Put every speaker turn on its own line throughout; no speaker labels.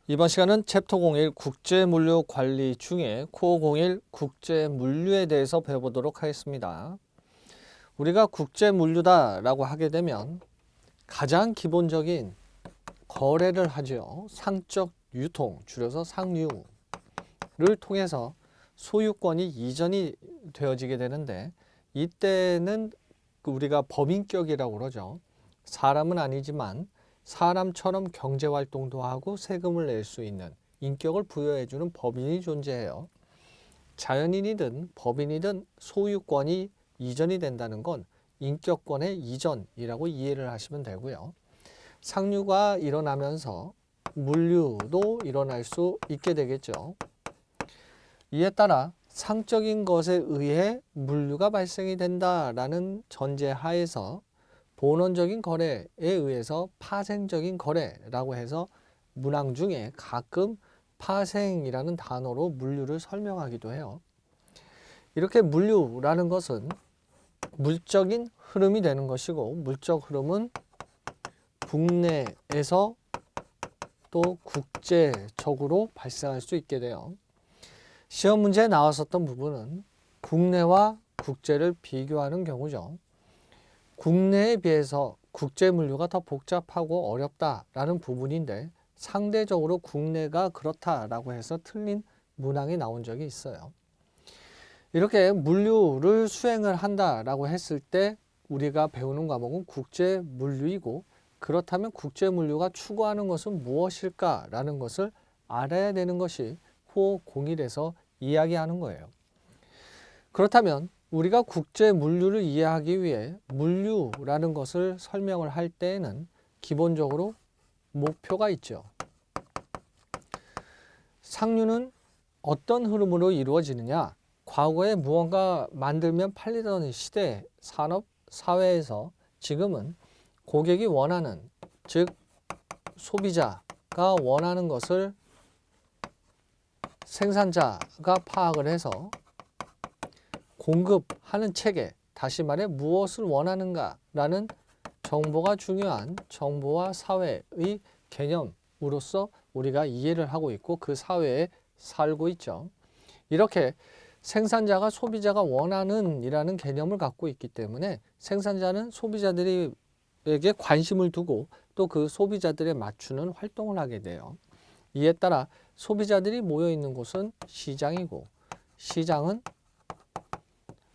이번 시간은 챕터 01 국제물류 관리 중에 코어 01 국제물류에 대해서 배워보도록 하겠습니다. 우리가 국제물류다라고 하게 되면 가장 기본적인 거래를 하죠. 상적 유통, 줄여서 상류를 통해서 소유권이 이전이 되어지게 되는데 이때는 우리가 법인격이라고 그러죠. 사람은 아니지만 사람처럼 경제활동도 하고 세금을 낼 수 있는 인격을 부여해주는 법인이 존재해요. 자연인이든 법인이든 소유권이 이전이 된다는 건 인격권의 이전이라고 이해를 하시면 되고요. 상류가 일어나면서 물류도 일어날 수 있게 되겠죠. 이에 따라 상적인 것에 의해 물류가 발생이 된다라는 전제하에서 본원적인 거래에 의해서 파생적인 거래라고 해서 문항 중에 가끔 파생이라는 단어로 물류를 설명하기도 해요. 이렇게 물류라는 것은 물적인 흐름이 되는 것이고, 물적 흐름은 국내에서 또 국제적으로 발생할 수 있게 돼요. 시험 문제에 나왔었던 부분은 국내와 국제를 비교하는 경우죠. 국내에 비해서 국제 물류가 더 복잡하고 어렵다라는 부분인데 상대적으로 국내가 그렇다라고 해서 틀린 문항이 나온 적이 있어요. 이렇게 물류를 수행을 한다라고 했을 때 우리가 배우는 과목은 국제 물류이고, 그렇다면 국제 물류가 추구하는 것은 무엇일까라는 것을 알아야 되는 것이 코어 01에서 이야기하는 거예요. 그렇다면 우리가 국제 물류를 이해하기 위해 물류라는 것을 설명을 할 때에는 기본적으로 목표가 있죠. 상류는 어떤 흐름으로 이루어지느냐? 과거에 무언가 만들면 팔리던 시대 산업 사회에서 지금은 고객이 원하는, 즉 소비자가 원하는 것을 생산자가 파악을 해서 공급하는 체계, 다시 말해 무엇을 원하는가라는 정보가 중요한 정보화 사회의 개념으로서 우리가 이해를 하고 있고 그 사회에 살고 있죠. 이렇게 생산자가 소비자가 원하는 이라는 개념을 갖고 있기 때문에 생산자는 소비자들에게 관심을 두고 또 그 소비자들에 맞추는 활동을 하게 돼요. 이에 따라 소비자들이 모여 있는 곳은 시장이고, 시장은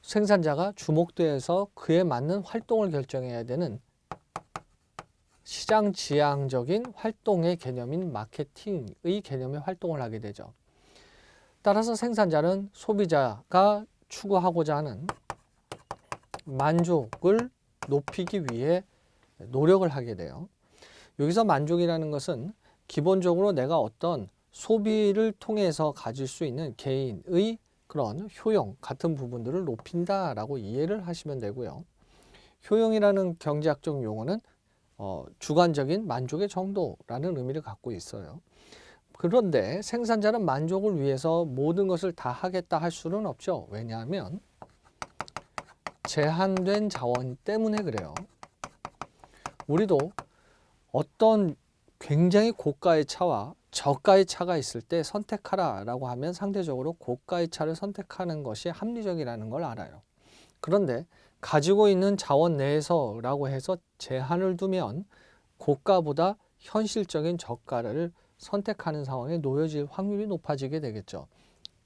생산자가 주목돼서 그에 맞는 활동을 결정해야 되는 시장 지향적인 활동의 개념인 마케팅의 개념의 활동을 하게 되죠. 따라서 생산자는 소비자가 추구하고자 하는 만족을 높이기 위해 노력을 하게 돼요. 여기서 만족이라는 것은 기본적으로 내가 어떤 소비를 통해서 가질 수 있는 개인의 그런 효용 같은 부분들을 높인다라고 이해를 하시면 되고요. 효용이라는 경제학적 용어는 주관적인 만족의 정도라는 의미를 갖고 있어요. 그런데 생산자는 만족을 위해서 모든 것을 다 하겠다 할 수는 없죠. 왜냐하면 제한된 자원 때문에 그래요. 우리도 어떤 굉장히 고가의 차와 저가의 차가 있을 때 선택하라라고 하면 상대적으로 고가의 차를 선택하는 것이 합리적이라는 걸 알아요. 그런데 가지고 있는 자원 내에서라고 해서 제한을 두면 고가보다 현실적인 저가를 선택하는 상황에 놓여질 확률이 높아지게 되겠죠.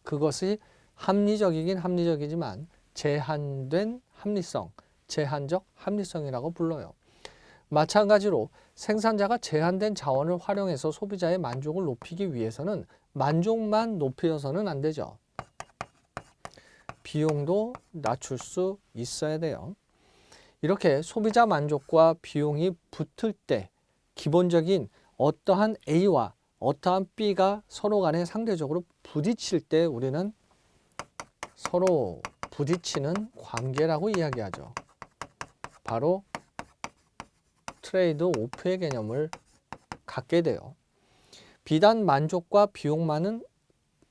그것이 합리적이긴 합리적이지만 제한된 합리성, 제한적 합리성이라고 불러요. 마찬가지로 생산자가 제한된 자원을 활용해서 소비자의 만족을 높이기 위해서는 만족만 높여서는 안 되죠. 비용도 낮출 수 있어야 돼요. 이렇게 소비자 만족과 비용이 붙을 때 기본적인 어떠한 A와 어떠한 B가 서로 간에 상대적으로 부딪힐 때 우리는 서로 부딪히는 관계라고 이야기하죠. 바로 트레이드 오프의 개념을 갖게 돼요. 비단 만족과 비용만은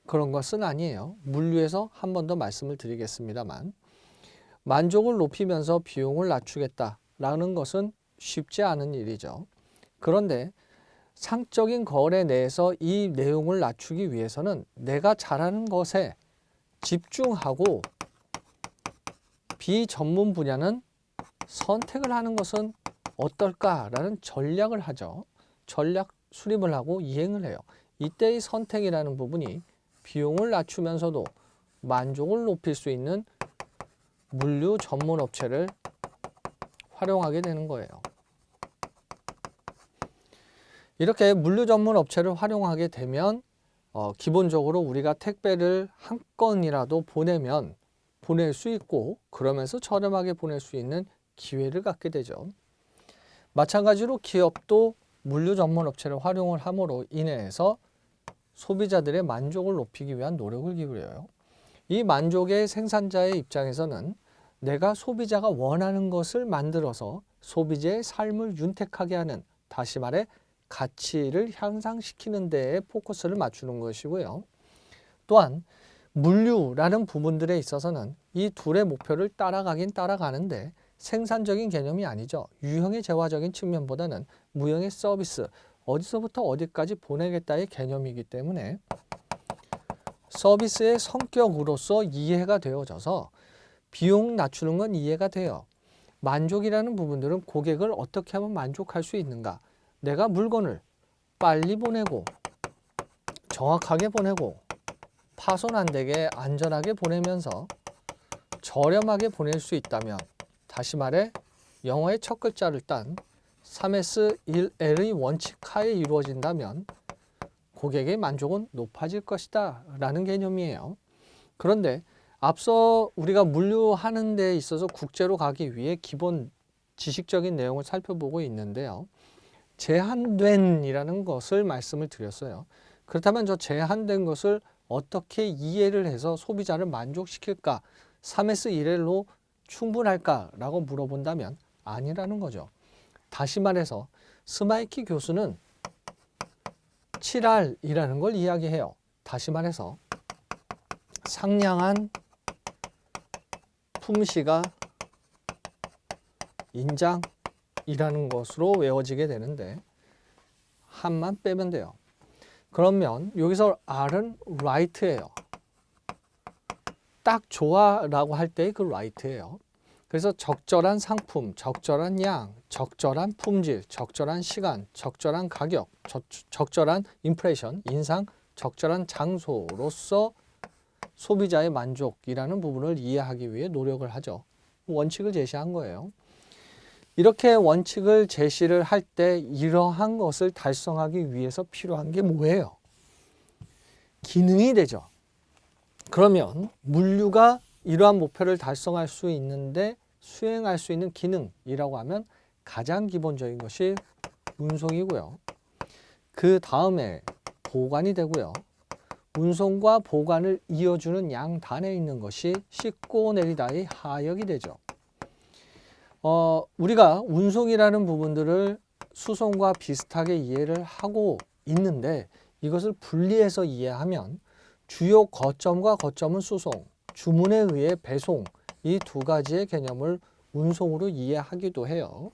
그런 것은 아니에요. 물류에서 한 번 더 말씀을 드리겠습니다만 만족을 높이면서 비용을 낮추겠다라는 것은 쉽지 않은 일이죠. 그런데 상적인 거래 내에서 이 내용을 낮추기 위해서는 내가 잘하는 것에 집중하고 비전문 분야는 선택을 하는 것은 어떨까라는 전략을 하죠. 전략 수립을 하고 이행을 해요. 이때의 선택이라는 부분이 비용을 낮추면서도 만족을 높일 수 있는 물류 전문 업체를 활용하게 되는 거예요. 이렇게 물류 전문 업체를 활용하게 되면 기본적으로 우리가 택배를 한 건이라도 보낼 수 있고 그러면서 저렴하게 보낼 수 있는 기회를 갖게 되죠. 마찬가지로 기업도 물류 전문 업체를 활용을 함으로 인해서 소비자들의 만족을 높이기 위한 노력을 기울여요. 이 만족의 생산자의 입장에서는 내가 소비자가 원하는 것을 만들어서 소비자의 삶을 윤택하게 하는, 다시 말해 가치를 향상시키는 데에 포커스를 맞추는 것이고요. 또한 물류라는 부분들에 있어서는 이 둘의 목표를 따라가긴 따라가는데 생산적인 개념이 아니죠. 유형의 재화적인 측면보다는 무형의 서비스, 어디서부터 어디까지 보내겠다의 개념이기 때문에 서비스의 성격으로서 이해가 되어져서 비용 낮추는 건 이해가 돼요. 만족이라는 부분들은 고객을 어떻게 하면 만족할 수 있는가. 내가 물건을 빨리 보내고 정확하게 보내고 파손 안 되게 안전하게 보내면서 저렴하게 보낼 수 있다면, 다시 말해 영어의 첫 글자를 딴 3S1L의 원칙 하에 이루어진다면 고객의 만족은 높아질 것이다 라는 개념이에요. 그런데 앞서 우리가 물류하는 데 있어서 국제로 가기 위해 기본 지식적인 내용을 살펴보고 있는데요. 제한된이라는 것을 말씀을 드렸어요. 그렇다면 저 제한된 것을 어떻게 이해를 해서 소비자를 만족시킬까? 3S1L로 충분할까라고 물어본다면 아니라는 거죠. 다시 말해서 스마이키 교수는 7R이라는 걸 이야기해요. 다시 말해서 상냥한 품시가 인장이라는 것으로 외워지게 되는데 한만 빼면 돼요. 그러면 여기서 R은 right예요. 딱 좋아라고 할 때의 그 right예요. 그래서 적절한 상품, 적절한 양, 적절한 품질, 적절한 시간, 적절한 가격, 적절한 임프레션, 인상, 적절한 장소로서 소비자의 만족이라는 부분을 이해하기 위해 노력을 하죠. 원칙을 제시한 거예요. 이렇게 원칙을 제시를 할 때 이러한 것을 달성하기 위해서 필요한 게 뭐예요? 기능이 되죠. 그러면 물류가 이러한 목표를 달성할 수 있는데 수행할 수 있는 기능이라고 하면 가장 기본적인 것이 운송이고요. 그 다음에 보관이 되고요. 운송과 보관을 이어주는 양단에 있는 것이 싣고 내리다의 하역이 되죠. 우리가 운송이라는 부분들을 수송과 비슷하게 이해를 하고 있는데 이것을 분리해서 이해하면 주요 거점과 거점은 수송, 주문에 의해 배송, 이 두 가지의 개념을 운송으로 이해하기도 해요.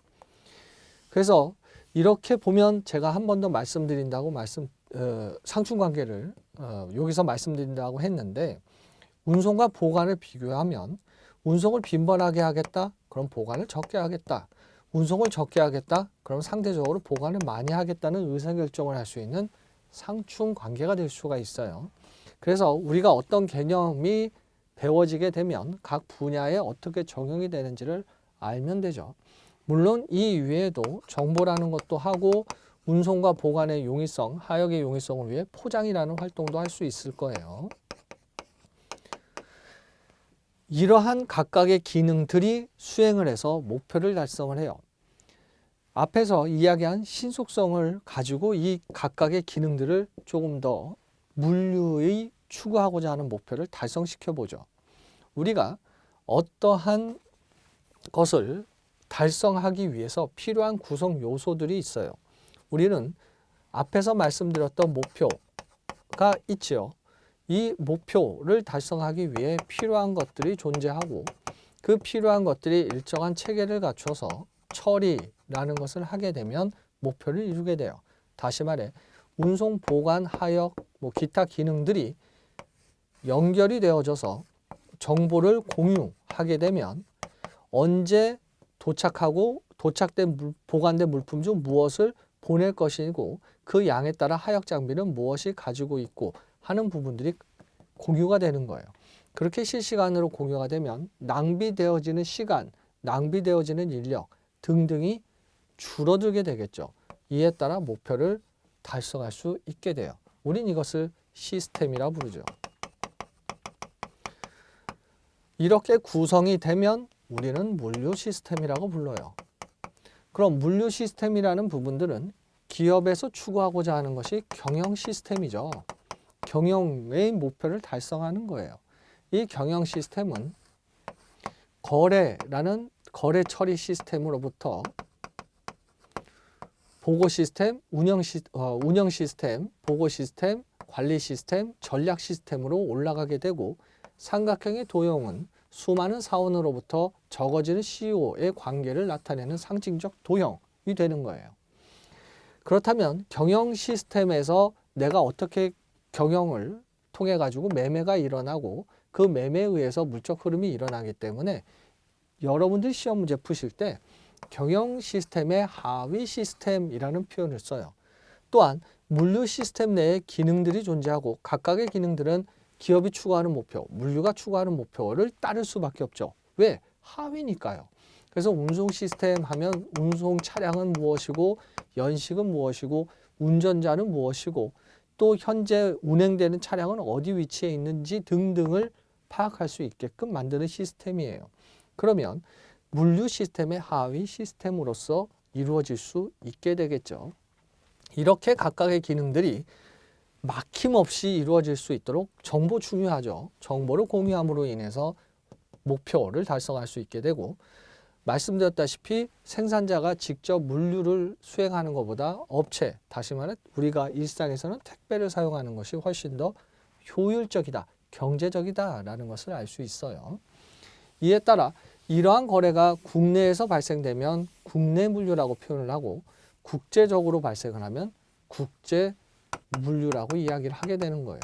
그래서 이렇게 보면 제가 한 번 더 말씀드린다고 상충관계를 여기서 말씀드린다고 했는데 운송과 보관을 비교하면 운송을 빈번하게 하겠다? 그럼 보관을 적게 하겠다. 운송을 적게 하겠다? 그럼 상대적으로 보관을 많이 하겠다는 의사결정을 할 수 있는 상충관계가 될 수가 있어요. 그래서 우리가 어떤 개념이 배워지게 되면 각 분야에 어떻게 적용이 되는지를 알면 되죠. 물론 이 외에도 정보라는 것도 하고 운송과 보관의 용이성, 하역의 용이성을 위해 포장이라는 활동도 할 수 있을 거예요. 이러한 각각의 기능들이 수행을 해서 목표를 달성을 해요. 앞에서 이야기한 신속성을 가지고 이 각각의 기능들을 조금 더 물류의 추구하고자 하는 목표를 달성시켜 보죠. 우리가 어떠한 것을 달성하기 위해서 필요한 구성 요소들이 있어요. 우리는 앞에서 말씀드렸던 목표가 있지요. 이 목표를 달성하기 위해 필요한 것들이 존재하고 그 필요한 것들이 일정한 체계를 갖춰서 처리라는 것을 하게 되면 목표를 이루게 돼요. 다시 말해 운송, 보관, 하역, 기타 기능들이 연결이 되어져서 정보를 공유하게 되면 언제 도착하고 보관된 물품 중 무엇을 보낼 것이고 그 양에 따라 하역 장비는 무엇이 가지고 있고 하는 부분들이 공유가 되는 거예요. 그렇게 실시간으로 공유가 되면 낭비되어지는 시간, 낭비되어지는 인력 등등이 줄어들게 되겠죠. 이에 따라 목표를 달성할 수 있게 돼요. 우린 이것을 시스템이라 부르죠. 이렇게 구성이 되면 우리는 물류 시스템이라고 불러요. 그럼 물류 시스템이라는 부분들은 기업에서 추구하고자 하는 것이 경영 시스템이죠. 경영의 목표를 달성하는 거예요. 이 경영 시스템은 거래라는 거래 처리 시스템으로부터 보고 시스템, 운영 시스템, 보고 시스템, 관리 시스템, 전략 시스템으로 올라가게 되고 삼각형의 도형은 수많은 사원으로부터 적어지는 CEO의 관계를 나타내는 상징적 도형이 되는 거예요. 그렇다면 경영 시스템에서 내가 어떻게 경영을 통해 가지고 매매가 일어나고 그 매매에 의해서 물적 흐름이 일어나기 때문에 여러분들 시험 문제 푸실 때 경영 시스템의 하위 시스템이라는 표현을 써요. 또한 물류 시스템 내에 기능들이 존재하고 각각의 기능들은 기업이 추구하는 목표, 물류가 추구하는 목표를 따를 수밖에 없죠. 왜? 하위니까요. 그래서 운송 시스템 하면 운송 차량은 무엇이고 연식은 무엇이고 운전자는 무엇이고 또 현재 운행되는 차량은 어디 위치에 있는지 등등을 파악할 수 있게끔 만드는 시스템이에요. 그러면 물류 시스템의 하위 시스템으로서 이루어질 수 있게 되겠죠. 이렇게 각각의 기능들이 막힘없이 이루어질 수 있도록 정보 중요하죠. 정보를 공유함으로 인해서 목표를 달성할 수 있게 되고 말씀드렸다시피 생산자가 직접 물류를 수행하는 것보다 업체, 다시 말해 우리가 일상에서는 택배를 사용하는 것이 훨씬 더 효율적이다, 경제적이다라는 것을 알 수 있어요. 이에 따라 이러한 거래가 국내에서 발생되면 국내 물류라고 표현을 하고 국제적으로 발생을 하면 국제 물류라고 이야기를 하게 되는 거예요.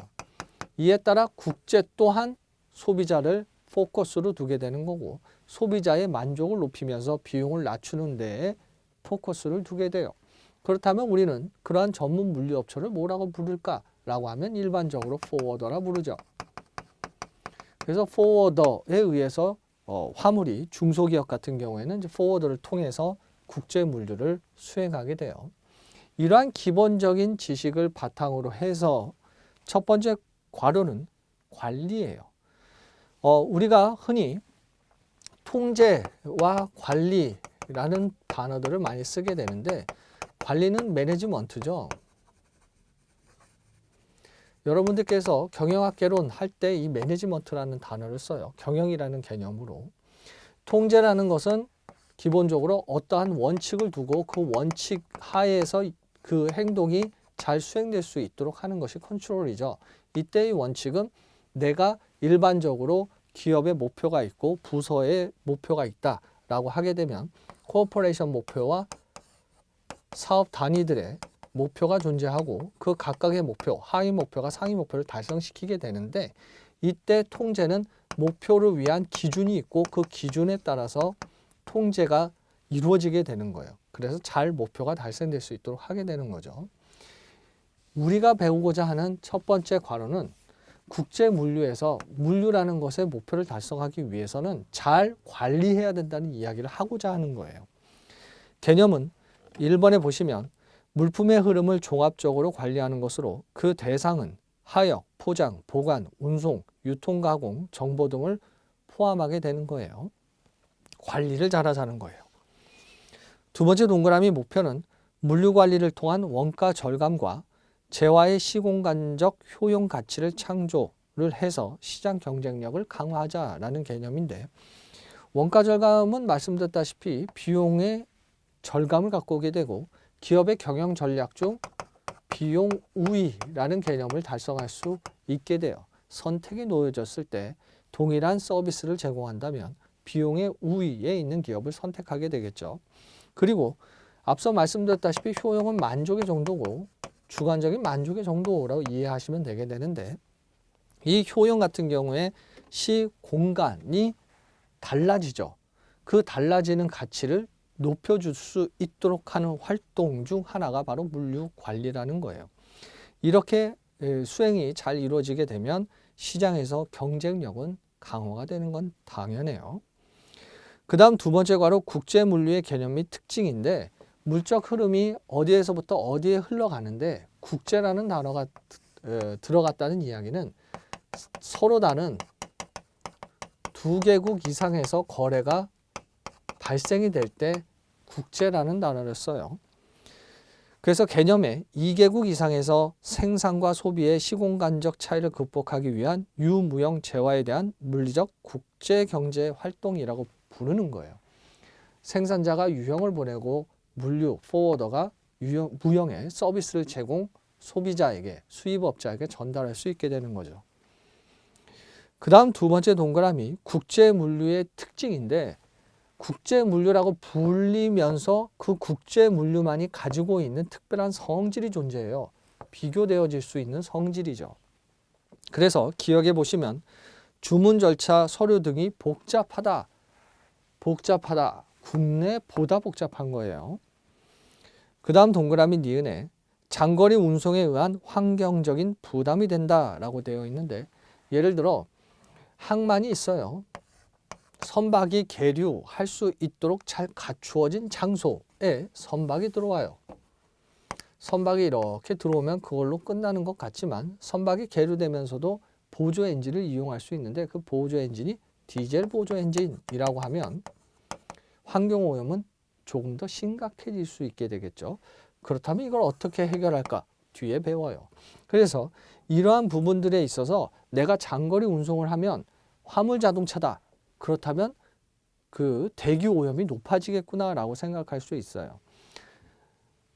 이에 따라 국제 또한 소비자를 포커스로 두게 되는 거고 소비자의 만족을 높이면서 비용을 낮추는 데에 포커스를 두게 돼요. 그렇다면 우리는 그러한 전문 물류업체를 뭐라고 부를까라고 하면 일반적으로 포워더라 부르죠. 그래서 포워더에 의해서 화물이 중소기업 같은 경우에는 이제 포워더를 통해서 국제 물류를 수행하게 돼요. 이러한 기본적인 지식을 바탕으로 해서 첫 번째 괄호는 관리예요. 우리가 흔히 통제와 관리라는 단어들을 많이 쓰게 되는데 관리는 매니지먼트죠. 여러분들께서 경영학개론 할 때 이 매니지먼트라는 단어를 써요. 경영이라는 개념으로. 통제라는 것은 기본적으로 어떠한 원칙을 두고 그 원칙 하에서 그 행동이 잘 수행될 수 있도록 하는 것이 컨트롤이죠. 이때의 원칙은 내가 일반적으로 기업의 목표가 있고 부서의 목표가 있다라고 하게 되면 코퍼레이션 목표와 사업 단위들의 목표가 존재하고 그 각각의 목표, 하위 목표가 상위 목표를 달성시키게 되는데 이때 통제는 목표를 위한 기준이 있고 그 기준에 따라서 통제가 이루어지게 되는 거예요. 그래서 잘 목표가 달성될 수 있도록 하게 되는 거죠. 우리가 배우고자 하는 첫 번째 괄호는 국제 물류에서 물류라는 것의 목표를 달성하기 위해서는 잘 관리해야 된다는 이야기를 하고자 하는 거예요. 개념은 1번에 보시면 물품의 흐름을 종합적으로 관리하는 것으로 그 대상은 하역, 포장, 보관, 운송, 유통, 가공, 정보 등을 포함하게 되는 거예요. 관리를 잘하자는 거예요. 두 번째 동그라미 목표는 물류 관리를 통한 원가 절감과 재화의 시공간적 효용 가치를 창조를 해서 시장 경쟁력을 강화하자라는 개념인데 원가 절감은 말씀드렸다시피 비용의 절감을 갖고 오게 되고 기업의 경영 전략 중 비용 우위라는 개념을 달성할 수 있게 돼요. 선택이 놓여졌을 때 동일한 서비스를 제공한다면 비용의 우위에 있는 기업을 선택하게 되겠죠. 그리고 앞서 말씀드렸다시피 효용은 만족의 정도고 주관적인 만족의 정도라고 이해하시면 되게 되는데 이 효용 같은 경우에 시 공간이 달라지죠. 그 달라지는 가치를 높여줄 수 있도록 하는 활동 중 하나가 바로 물류 관리라는 거예요. 이렇게 수행이 잘 이루어지게 되면 시장에서 경쟁력은 강화가 되는 건 당연해요. 그 다음 두 번째 과로 국제 물류의 개념 및 특징인데 물적 흐름이 어디에서부터 어디에 흘러가는데 국제라는 단어가 들어갔다는 이야기는 서로 다른 두 개국 이상에서 거래가 발생이 될 때 국제라는 단어를 써요. 그래서 개념에 2개국 이상에서 생산과 소비의 시공간적 차이를 극복하기 위한 유무형 재화에 대한 물리적 국제경제 활동이라고 부르는 거예요. 생산자가 유형을 보내고 물류, 포워더가 무형의 서비스를 제공, 소비자에게, 수입업자에게 전달할 수 있게 되는 거죠. 그 다음 두 번째 동그라미, 국제물류의 특징인데 국제물류라고 불리면서 그 국제물류만이 가지고 있는 특별한 성질이 존재해요. 비교되어질 수 있는 성질이죠. 그래서 기억해 보시면 주문 절차, 서류 등이 복잡하다. 국내보다 복잡한 거예요. 그 다음 동그라미 니은에 장거리 운송에 의한 환경적인 부담이 된다라고 되어 있는데 예를 들어 항만이 있어요. 선박이 계류할 수 있도록 잘 갖추어진 장소에 선박이 들어와요. 선박이 이렇게 들어오면 그걸로 끝나는 것 같지만 선박이 계류되면서도 보조 엔진을 이용할 수 있는데 그 보조 엔진이 디젤 보조 엔진이라고 하면 환경오염은 조금 더 심각해질 수 있게 되겠죠. 그렇다면 이걸 어떻게 해결할까? 뒤에 배워요. 그래서 이러한 부분들에 있어서 내가 장거리 운송을 하면 화물 자동차다. 그렇다면 그 대기 오염이 높아지겠구나라고 생각할 수 있어요.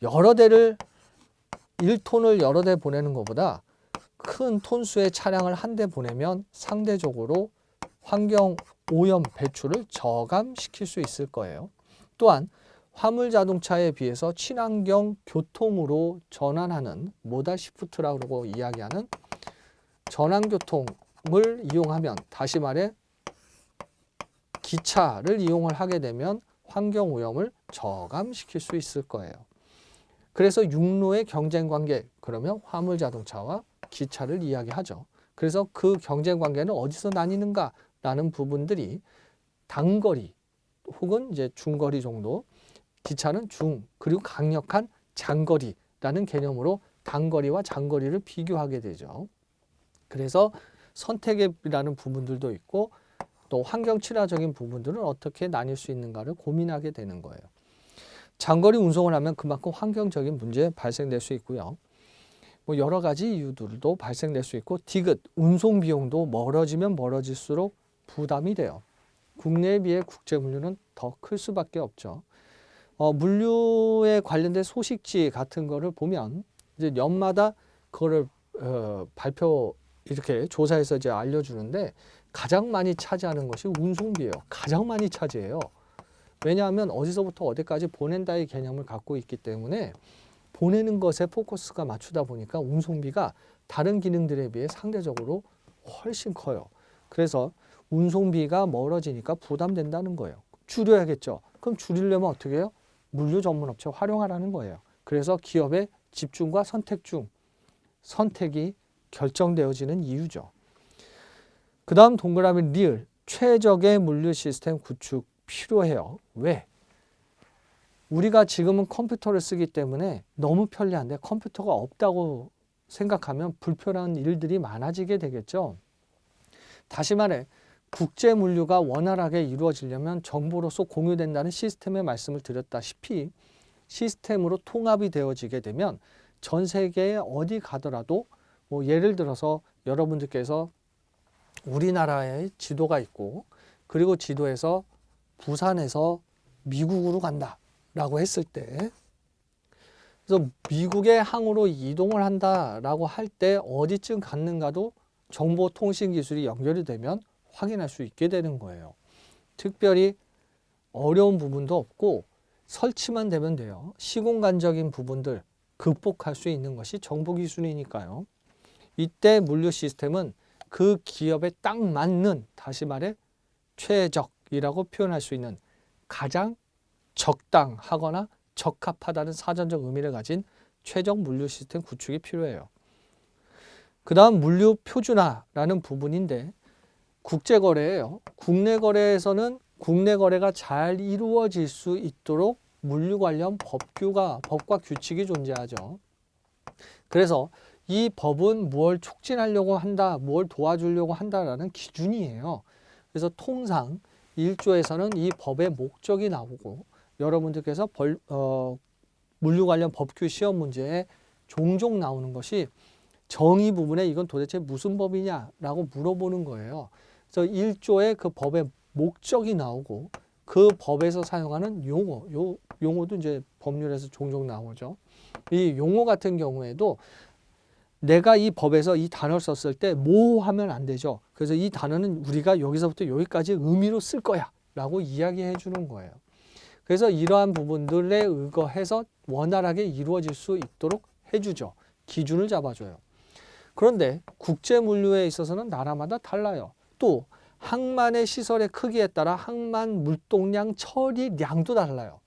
여러 대를 1톤을 여러 대 보내는 것보다 큰 톤수의 차량을 한 대 보내면 상대적으로 환경 오염 배출을 저감시킬 수 있을 거예요. 또한 화물 자동차에 비해서 친환경 교통으로 전환하는 모달 시프트라고 이야기하는 전환교통을 이용하면 다시 말해 기차를 이용을 하게 되면 환경 오염을 저감시킬 수 있을 거예요. 그래서 육로의 경쟁 관계, 그러면 화물 자동차와 기차를 이야기하죠. 그래서 그 경쟁 관계는 어디서 나뉘는가라는 부분들이 단거리 혹은 이제 중거리 정도, 기차는 중, 그리고 강력한 장거리라는 개념으로 단거리와 장거리를 비교하게 되죠. 그래서 선택이라는 부분들도 있고 또 환경 친화적인 부분들은 어떻게 나뉠 수 있는가를 고민하게 되는 거예요. 장거리 운송을 하면 그만큼 환경적인 문제 발생될 수 있고요. 뭐 여러 가지 이유들도 발생될 수 있고 디귿, 운송 비용도 멀어지면 멀어질수록 부담이 돼요. 국내에 비해 국제 물류는 더 클 수밖에 없죠. 물류에 관련된 소식지 같은 거를 보면 이제 연마다 그거를 이렇게 조사해서 이제 알려주는데 가장 많이 차지하는 것이 운송비예요. 가장 많이 차지해요. 왜냐하면 어디서부터 어디까지 보낸다의 개념을 갖고 있기 때문에 보내는 것에 포커스가 맞추다 보니까 운송비가 다른 기능들에 비해 상대적으로 훨씬 커요. 그래서 운송비가 멀어지니까 부담된다는 거예요. 줄여야겠죠. 그럼 줄이려면 어떻게 해요? 물류 전문 업체 활용하라는 거예요. 그래서 기업의 집중과 선택이 결정되어지는 이유죠. 그 다음 동그라미 리을, 최적의 물류 시스템 구축 필요해요. 왜? 우리가 지금은 컴퓨터를 쓰기 때문에 너무 편리한데 컴퓨터가 없다고 생각하면 불편한 일들이 많아지게 되겠죠. 다시 말해 국제 물류가 원활하게 이루어지려면 정보로서 공유된다는 시스템의 말씀을 드렸다시피 시스템으로 통합이 되어지게 되면 전 세계에 어디 가더라도 뭐 예를 들어서 여러분들께서 우리나라의 지도가 있고 그리고 지도에서 부산에서 미국으로 간다라고 했을 때 그래서 미국의 항으로 이동을 한다라고 할 때 어디쯤 갔는가도 정보통신기술이 연결이 되면 확인할 수 있게 되는 거예요. 특별히 어려운 부분도 없고 설치만 되면 돼요. 시공간적인 부분들 극복할 수 있는 것이 정보기술이니까요. 이때 물류 시스템은 그 기업에 딱 맞는, 다시 말해 최적이라고 표현할 수 있는 가장 적당하거나 적합하다는 사전적 의미를 가진 최적 물류 시스템 구축이 필요해요. 그 다음 물류 표준화라는 부분인데 국제거래예요. 국내 거래에서는 국내 거래가 잘 이루어질 수 있도록 물류 관련 법과 규칙이 존재하죠. 그래서 이 법은 뭘 촉진하려고 한다, 뭘 도와주려고 한다라는 기준이에요. 그래서 통상 1조에서는 이 법의 목적이 나오고 여러분들께서 물류 관련 법규 시험 문제에 종종 나오는 것이 정의 부분에 이건 도대체 무슨 법이냐라고 물어보는 거예요. 그래서 1조에 그 법의 목적이 나오고 그 법에서 사용하는 용어도 이제 법률에서 종종 나오죠. 이 용어 같은 경우에도 내가 이 법에서 이 단어를 썼을 때 뭐 하면 안 되죠. 그래서 이 단어는 우리가 여기서부터 여기까지 의미로 쓸 거야 라고 이야기해 주는 거예요. 그래서 이러한 부분들에 의거해서 원활하게 이루어질 수 있도록 해주죠. 기준을 잡아줘요. 그런데 국제 물류에 있어서는 나라마다 달라요. 또 항만의 시설의 크기에 따라 항만 물동량 처리량도 달라요.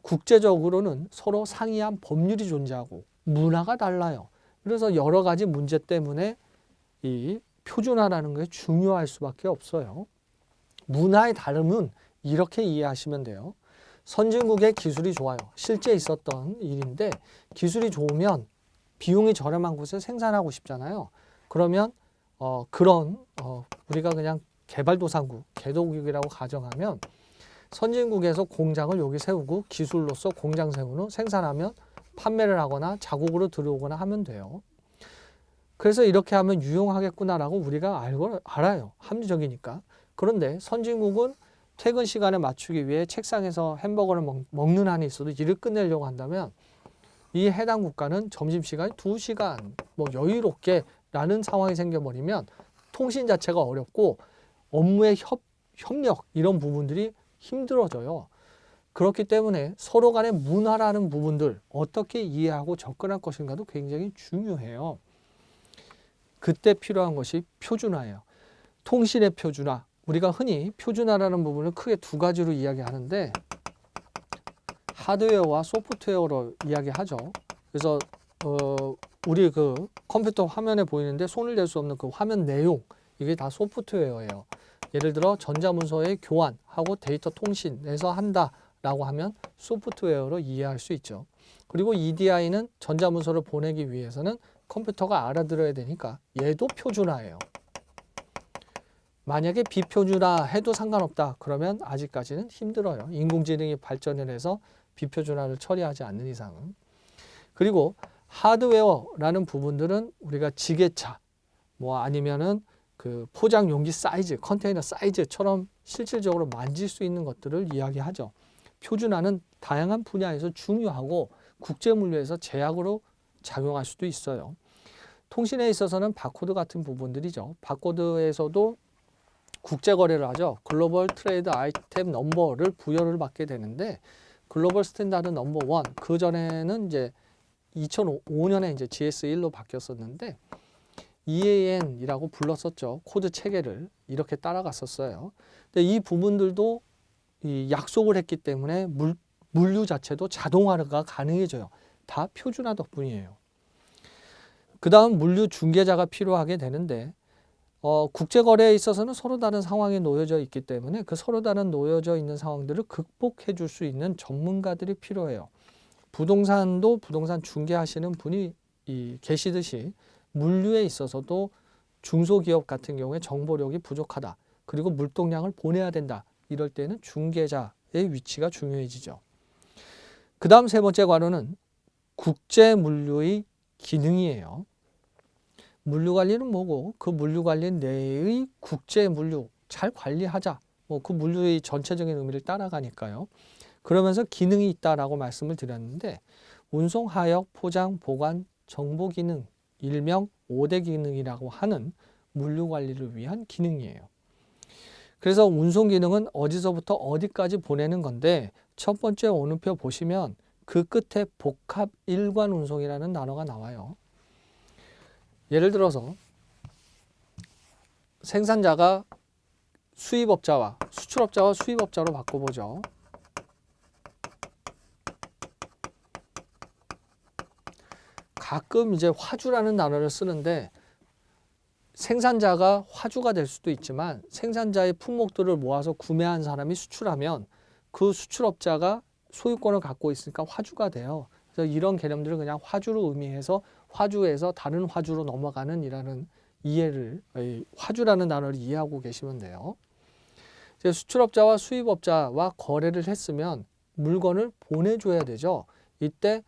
국제적으로는 서로 상이한 법률이 존재하고 문화가 달라요. 그래서 여러 가지 문제 때문에 이 표준화라는 게 중요할 수밖에 없어요. 문화의 다름은 이렇게 이해하시면 돼요. 선진국의 기술이 좋아요. 실제 있었던 일인데 기술이 좋으면 비용이 저렴한 곳에 생산하고 싶잖아요. 그러면 우리가 그냥 개발도상국, 개도국이라고 가정하면 선진국에서 공장을 여기 세우고 기술로서 공장 세운 후 생산하면 판매를 하거나 자국으로 들여오거나 하면 돼요. 그래서 이렇게 하면 유용하겠구나라고 우리가 알아요. 합리적이니까. 그런데 선진국은 퇴근 시간에 맞추기 위해 책상에서 햄버거를 먹는 한이 있어도 일을 끝내려고 한다면 이 해당 국가는 점심시간 2시간 여유롭게 라는 상황이 생겨버리면 통신 자체가 어렵고 업무의 협력 이런 부분들이 힘들어져요. 그렇기 때문에 서로 간의 문화라는 부분들 어떻게 이해하고 접근할 것인가도 굉장히 중요해요. 그때 필요한 것이 표준화예요. 통신의 표준화. 우리가 흔히 표준화라는 부분을 크게 두 가지로 이야기하는데 하드웨어와 소프트웨어로 이야기하죠. 그래서 우리 그 컴퓨터 화면에 보이는데 손을 댈 수 없는 그 화면 내용 이게 다 소프트웨어예요. 예를 들어 전자문서의 교환하고 데이터 통신에서 한다라고 하면 소프트웨어로 이해할 수 있죠. 그리고 EDI는 전자문서를 보내기 위해서는 컴퓨터가 알아들어야 되니까 얘도 표준화예요. 만약에 비표준화 해도 상관없다 그러면 아직까지는 힘들어요. 인공지능이 발전을 해서 비표준화를 처리하지 않는 이상은. 그리고 하드웨어라는 부분들은 우리가 지게차 아니면은 그 포장 용기 사이즈, 컨테이너 사이즈처럼 실질적으로 만질 수 있는 것들을 이야기하죠. 표준화는 다양한 분야에서 중요하고 국제 물류에서 제약으로 작용할 수도 있어요. 통신에 있어서는 바코드 같은 부분들이죠. 바코드에서도 국제 거래를 하죠. 글로벌 트레이드 아이템 넘버를 부여를 받게 되는데 글로벌 스탠다드 넘버 1 그 전에는 이제 2005년에 이제 GS1로 바뀌었었는데 EAN이라고 불렀었죠. 코드 체계를 이렇게 따라갔었어요. 근데 이 부분들도 이 약속을 했기 때문에 물류 자체도 자동화가 가능해져요. 다 표준화 덕분이에요. 그 다음 물류 중개자가 필요하게 되는데 국제거래에 있어서는 서로 다른 상황에 놓여져 있기 때문에 그 서로 다른 놓여져 있는 상황들을 극복해 줄 수 있는 전문가들이 필요해요. 부동산도 부동산 중개하시는 분이 계시듯이 물류에 있어서도 중소기업 같은 경우에 정보력이 부족하다. 그리고 물동량을 보내야 된다. 이럴 때는 중개자의 위치가 중요해지죠. 그 다음 세 번째 관호는 국제물류의 기능이에요. 물류관리는 뭐고 그 물류관리 내의 국제물류 잘 관리하자. 그 물류의 전체적인 의미를 따라가니까요. 그러면서 기능이 있다라고 말씀을 드렸는데 운송, 하역, 포장, 보관, 정보 기능, 일명 5대 기능이라고 하는 물류 관리를 위한 기능이에요. 그래서 운송 기능은 어디서부터 어디까지 보내는 건데 첫 번째 오늘표 보시면 그 끝에 복합 일관 운송이라는 단어가 나와요. 예를 들어서 생산자가 수입업자와 수출업자와 수입업자로 바꿔보죠. 가끔 이제 화주라는 단어를 쓰는데 생산자가 화주가 될 수도 있지만 생산자의 품목들을 모아서 구매한 사람이 수출하면 그 수출업자가 소유권을 갖고 있으니까 화주가 돼요. 그래서 이런 개념들을 그냥 화주로 의미해서 화주에서 다른 화주로 넘어가는 이라는 이해를, 화주라는 단어를 이해하고 계시면 돼요. 이제 수출업자와 수입업자와 거래를 했으면 물건을 보내줘야 되죠. 이때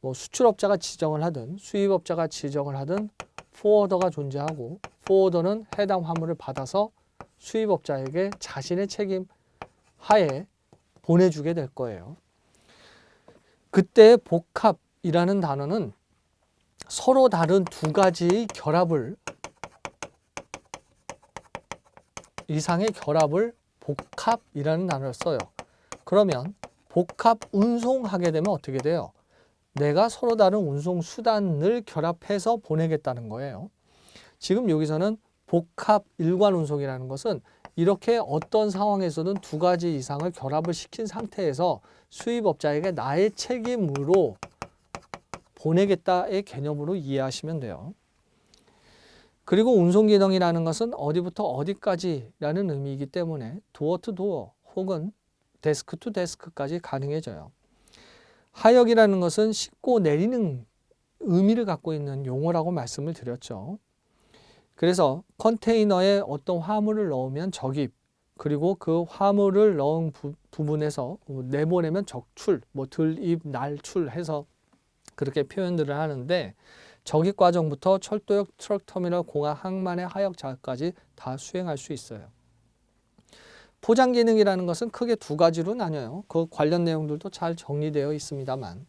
뭐 수출업자가 지정을 하든 수입업자가 지정을 하든 포워더가 존재하고, 포워더는 해당 화물을 받아서 수입업자에게 자신의 책임 하에 보내주게 될 거예요. 그때 복합이라는 단어는 서로 다른 두 가지의 결합을, 이상의 결합을 복합이라는 단어를 써요. 그러면 복합 운송하게 되면 어떻게 돼요? 내가 서로 다른 운송 수단을 결합해서 보내겠다는 거예요. 지금 여기서는 복합 일관 운송이라는 것은 이렇게 어떤 상황에서든 두 가지 이상을 결합을 시킨 상태에서 수입업자에게 나의 책임으로 보내겠다의 개념으로 이해하시면 돼요. 그리고 운송기능이라는 것은 어디부터 어디까지라는 의미이기 때문에 도어 투 도어 혹은 데스크 투 데스크까지 가능해져요. 하역이라는 것은 싣고 내리는 의미를 갖고 있는 용어라고 말씀을 드렸죠. 그래서 컨테이너에 어떤 화물을 넣으면 적입, 그리고 그 화물을 넣은 부분에서 내보내면 적출, 뭐 들입, 날출 해서 그렇게 표현들을 하는데, 적입 과정부터 철도역, 트럭터미널, 공항, 항만의 하역 작업까지 다 수행할 수 있어요. 포장 기능이라는 것은 크게 두 가지로 나뉘어요. 그 관련 내용들도 잘 정리되어 있습니다만,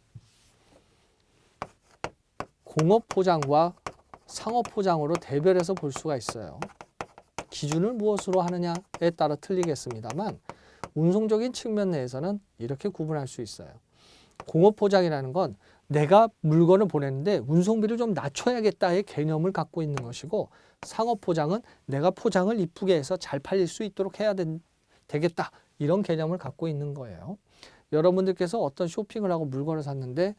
공업 포장과 상업 포장으로 대별해서 볼 수가 있어요. 기준을 무엇으로 하느냐에 따라 틀리겠습니다만 운송적인 측면 내에서는 이렇게 구분할 수 있어요. 공업 포장이라는 건 내가 물건을 보냈는데 운송비를 좀 낮춰야겠다의 개념을 갖고 있는 것이고, 상업 포장은 내가 포장을 이쁘게 해서 잘 팔릴 수 있도록 해야 되겠다, 이런 개념을 갖고 있는 거예요. 여러분들께서 어떤 쇼핑을 하고 물건을 샀는데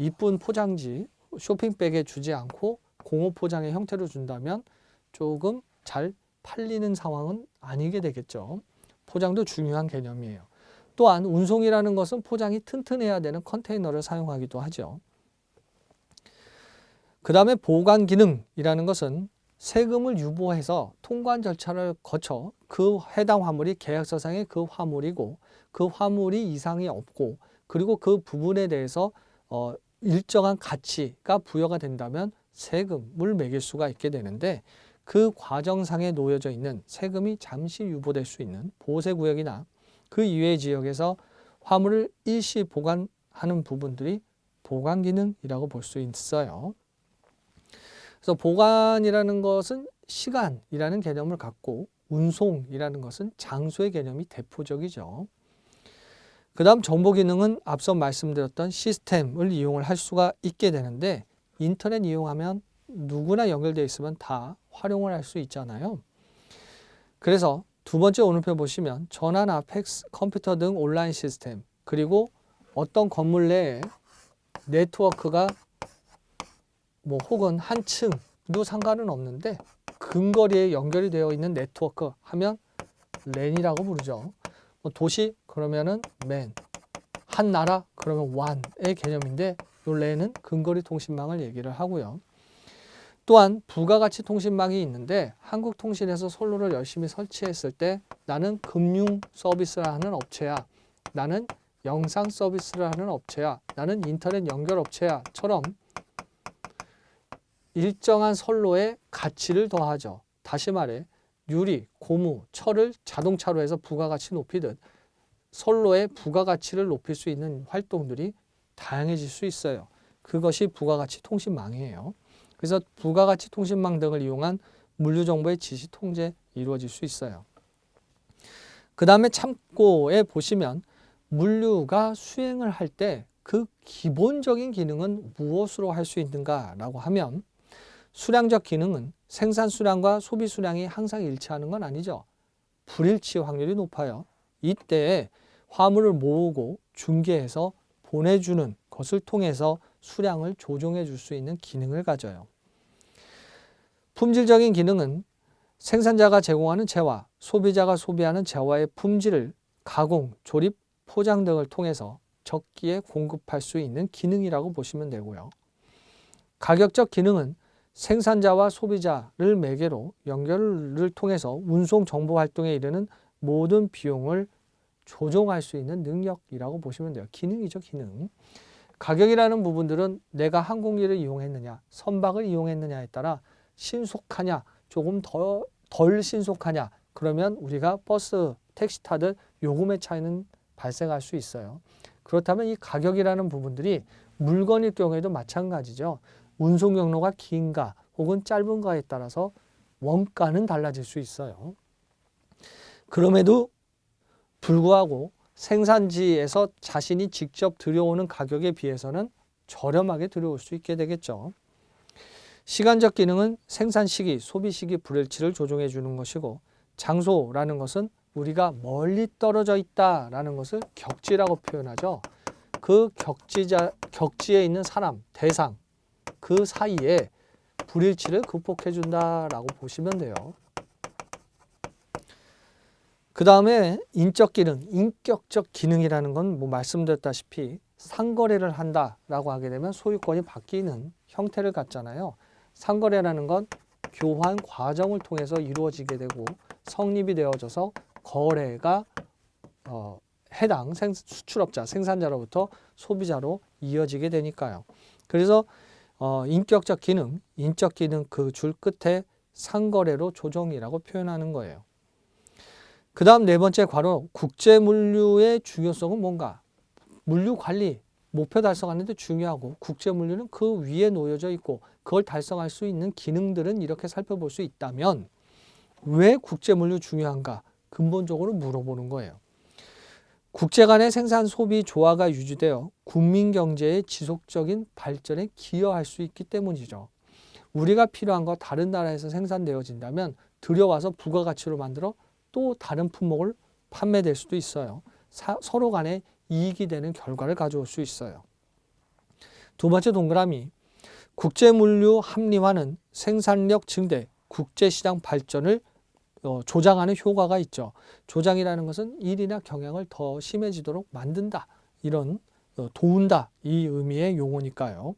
이쁜 포장지 쇼핑백에 주지 않고 공업 포장의 형태로 준다면 조금 잘 팔리는 상황은 아니게 되겠죠. 포장도 중요한 개념이에요. 또한 운송이라는 것은 포장이 튼튼해야 되는 컨테이너를 사용하기도 하죠. 그 다음에 보관 기능이라는 것은 세금을 유보해서 통관 절차를 거쳐 그 해당 화물이 계약서상의 그 화물이고, 그 화물이 이상이 없고, 그리고 그 부분에 대해서 일정한 가치가 부여가 된다면 세금을 매길 수가 있게 되는데, 그 과정상에 놓여져 있는 세금이 잠시 유보될 수 있는 보세구역이나 그 이외의 지역에서 화물을 일시 보관하는 부분들이 보관기능이라고 볼 수 있어요. 그래서 보관이라는 것은 시간이라는 개념을 갖고, 운송이라는 것은 장소의 개념이 대표적이죠. 그 다음 정보기능은 앞서 말씀드렸던 시스템을 이용을 할 수가 있게 되는데, 인터넷 이용하면 누구나 연결되어 있으면 다 활용을 할 수 있잖아요. 그래서 두 번째 오늘표 보시면 전화나 팩스, 컴퓨터 등 온라인 시스템, 그리고 어떤 건물 내에 네트워크가 뭐 혹은 한 층도 상관은 없는데 근거리에 연결이 되어 있는 네트워크 하면 랜이라고 부르죠. 뭐 도시 그러면은 맨, 한 나라 그러면 완의 개념인데, 이 랜은 근거리 통신망을 얘기를 하고요. 또한 부가가치 통신망이 있는데, 한국통신에서 선로를 열심히 설치했을 때 나는 금융 서비스를 하는 업체야, 나는 영상 서비스를 하는 업체야, 나는 인터넷 연결 업체야처럼 일정한 선로에 가치를 더하죠. 다시 말해 유리, 고무, 철을 자동차로 해서 부가가치 높이듯 선로의 부가가치를 높일 수 있는 활동들이 다양해질 수 있어요. 그것이 부가가치 통신망이에요. 그래서 부가가치 통신망 등을 이용한 물류정보의 지시 통제 이루어질 수 있어요. 그 다음에 참고에 보시면 물류가 수행을 할 때 그 기본적인 기능은 무엇으로 할 수 있는가라고 하면 수량적 기능은 생산 수량과 소비 수량이 항상 일치하는 건 아니죠. 불일치 확률이 높아요. 이때 화물을 모으고 중개해서 보내주는 것을 통해서 수량을 조정해 줄 수 있는 기능을 가져요. 품질적인 기능은 생산자가 제공하는 재화, 소비자가 소비하는 재화의 품질을 가공, 조립, 포장 등을 통해서 적기에 공급할 수 있는 기능이라고 보시면 되고요. 가격적 기능은 생산자와 소비자를 매개로 연결을 통해서 운송 정보 활동에 이르는 모든 비용을 조정할 수 있는 능력이라고 보시면 돼요. 기능이죠, 기능. 가격이라는 부분들은 내가 항공기를 이용했느냐, 선박을 이용했느냐에 따라 신속하냐, 조금 덜 신속하냐, 그러면 우리가 버스, 택시 타듯 요금의 차이는 발생할 수 있어요. 그렇다면 이 가격이라는 부분들이 물건일 경우에도 마찬가지죠. 운송 경로가 긴가 혹은 짧은가에 따라서 원가는 달라질 수 있어요. 그럼에도 불구하고 생산지에서 자신이 직접 들여오는 가격에 비해서는 저렴하게 들여올 수 있게 되겠죠. 시간적 기능은 생산 시기, 소비 시기 불일치를 조정해 주는 것이고, 장소라는 것은 우리가 멀리 떨어져 있다라는 것을 격지라고 표현하죠. 그 격지에 있는 사람, 대상, 그 사이에 불일치를 극복해 준다라고 보시면 돼요. 그 다음에 인적 기능, 인격적 기능이라는 건 뭐 말씀드렸다시피 상거래를 한다라고 하게 되면 소유권이 바뀌는 형태를 갖잖아요. 상거래라는 건 교환 과정을 통해서 이루어지게 되고 성립이 되어져서 거래가 해당 수출업자, 생산자로부터 소비자로 이어지게 되니까요. 그래서 인격적 기능, 인적 기능 그 줄 끝에 상거래로 조정이라고 표현하는 거예요. 그 다음 네 번째 괄호, 국제물류의 중요성은 뭔가? 물류 관리, 목표 달성하는 데 중요하고 국제물류는 그 위에 놓여져 있고 그걸 달성할 수 있는 기능들은 이렇게 살펴볼 수 있다면 왜 국제물류 중요한가? 근본적으로 물어보는 거예요. 국제 간의 생산 소비 조화가 유지되어 국민 경제의 지속적인 발전에 기여할 수 있기 때문이죠. 우리가 필요한 거 다른 나라에서 생산되어진다면 들여와서 부가가치로 만들어 또 다른 품목을 판매될 수도 있어요. 서로 간에 이익이 되는 결과를 가져올 수 있어요. 두 번째 동그라미, 국제물류 합리화는 생산력 증대, 국제시장 발전을 조장하는 효과가 있죠. 조장이라는 것은 일이나 경향을 더 심해지도록 만든다. 이런 도운다. 이 의미의 용어니까요.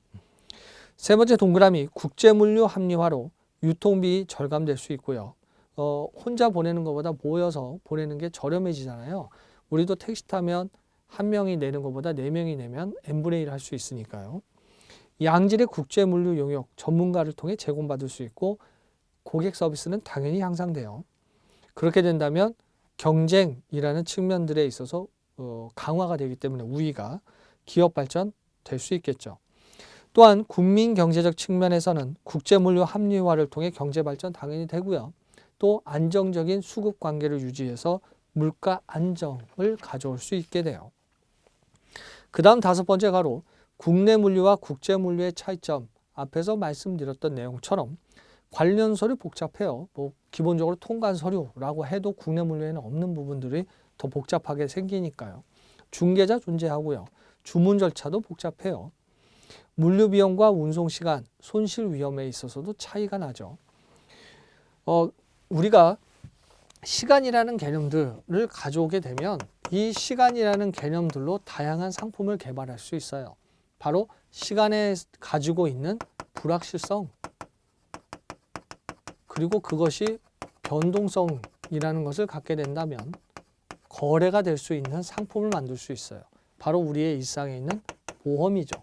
세 번째 동그라미, 국제물류 합리화로 유통비 절감될 수 있고요. 혼자 보내는 것보다 모여서 보내는 게 저렴해지잖아요. 우리도 택시 타면 한 명이 내는 것보다 네 명이 내면 n분의 1 할 수 있으니까요. 양질의 국제물류 용역 전문가를 통해 제공받을 수 있고 고객 서비스는 당연히 향상돼요. 그렇게 된다면 경쟁이라는 측면들에 있어서 강화가 되기 때문에 우위가 기업 발전 될 수 있겠죠. 또한 국민 경제적 측면에서는 국제물류 합리화를 통해 경제 발전 당연히 되고요. 또 안정적인 수급 관계를 유지해서 물가 안정을 가져올 수 있게 돼요. 그 다음 다섯 번째 가로, 국내 물류와 국제 물류의 차이점, 앞에서 말씀드렸던 내용처럼 관련 서류 복잡해요. 뭐 기본적으로 통관 서류라고 해도 국내 물류에는 없는 부분들이 더 복잡하게 생기니까요. 중개자 존재하고요. 주문 절차도 복잡해요. 물류 비용과 운송 시간, 손실 위험에 있어서도 차이가 나죠. 우리가 시간이라는 개념들을 가져오게 되면 이 시간이라는 개념들로 다양한 상품을 개발할 수 있어요. 바로 시간에 가지고 있는 불확실성, 그리고 그것이 변동성이라는 것을 갖게 된다면 거래가 될 수 있는 상품을 만들 수 있어요. 바로 우리의 일상에 있는 보험이죠.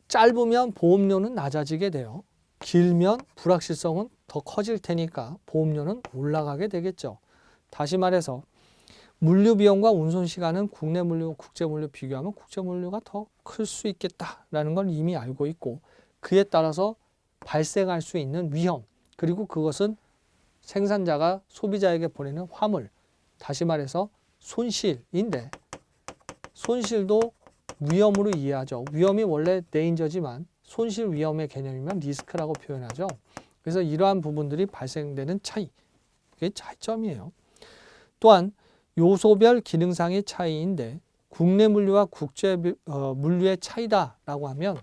짧으면 보험료는 낮아지게 돼요. 길면 불확실성은 더 커질 테니까 보험료는 올라가게 되겠죠. 다시 말해서 물류 비용과 운송 시간은 국내 물류, 국제 물류 비교하면 국제 물류가 더 클 수 있겠다라는 걸 이미 알고 있고, 그에 따라서 발생할 수 있는 위험, 그리고 그것은 생산자가 소비자에게 보내는 화물, 다시 말해서 손실인데 손실도 위험으로 이해하죠. 위험이 원래 데인저지만 손실 위험의 개념이면 리스크라고 표현하죠. 그래서 이러한 부분들이 발생되는 차이, 그게 차이점이에요. 또한 요소별 기능상의 차이인데 국내 물류와 국제 물류의 차이다라고 하면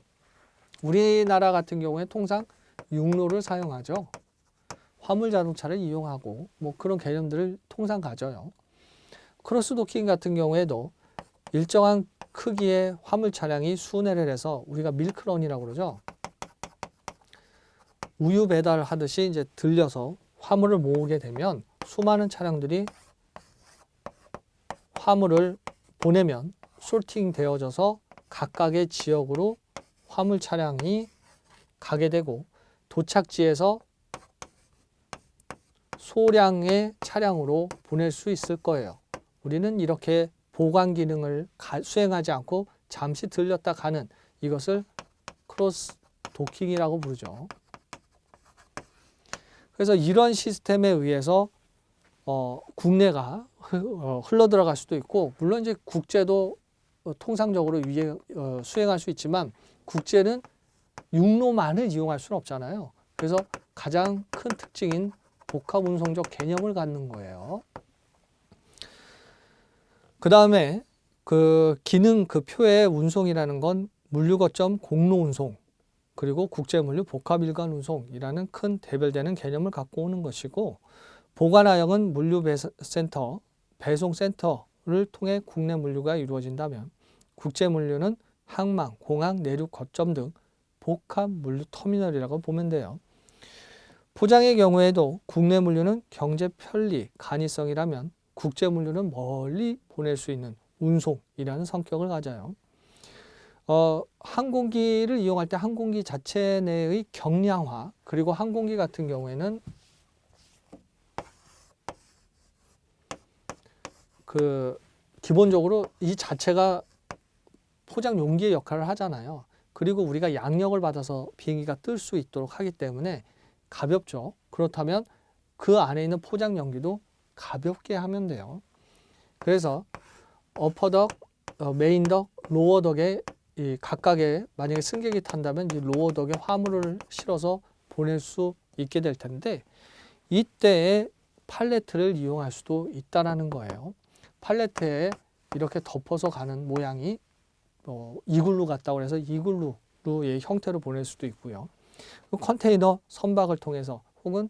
우리나라 같은 경우에 통상 육로를 사용하죠. 화물 자동차를 이용하고 뭐 그런 개념들을 통상 가져요. 크로스도킹 같은 경우에도 일정한 크기의 화물 차량이 순회를 해서 우리가 밀크런이라고 그러죠. 우유 배달을 하듯이 이제 들려서 화물을 모으게 되면 수많은 차량들이 화물을 보내면 솔팅 되어져서 각각의 지역으로 화물 차량이 가게 되고 도착지에서 소량의 차량으로 보낼 수 있을 거예요. 우리는 이렇게 보관 기능을 수행하지 않고 잠시 들렸다 가는 이것을 크로스 도킹이라고 부르죠. 그래서 이런 시스템에 의해서 국내가 흘러 들어갈 수도 있고, 물론 이제 국제도 통상적으로 수행할 수 있지만 국제는 육로만을 이용할 수는 없잖아요. 그래서 가장 큰 특징인 복합 운송적 개념을 갖는 거예요. 그 다음에 그 기능 그 표의 운송이라는 건 물류 거점 공로 운송 그리고 국제 물류 복합 일관 운송이라는 큰 대별되는 개념을 갖고 오는 것이고, 보관하역은 물류 센터, 배송 센터를 통해 국내 물류가 이루어진다면 국제 물류는 항만, 공항, 내륙 거점 등 복합 물류 터미널이라고 보면 돼요. 포장의 경우에도 국내 물류는 경제 편리, 간이성이라면 국제 물류는 멀리 보낼 수 있는 운송이라는 성격을 가져요. 항공기를 이용할 때 항공기 자체 내의 경량화, 그리고 항공기 같은 경우에는 기본적으로 이 자체가 포장 용기의 역할을 하잖아요. 그리고 우리가 양력을 받아서 비행기가 뜰 수 있도록 하기 때문에 가볍죠. 그렇다면 그 안에 있는 포장 용기도 가볍게 하면 돼요. 그래서 어퍼덕, 메인덕, 로어덕에 이 각각의 만약에 승객이 탄다면 이 로어덕에 화물을 실어서 보낼 수 있게 될 텐데, 이때에 팔레트를 이용할 수도 있다라는 거예요. 팔레트에 이렇게 덮어서 가는 모양이 이글루 같다고 해서 이글루의 형태로 보낼 수도 있고요. 컨테이너 선박을 통해서 혹은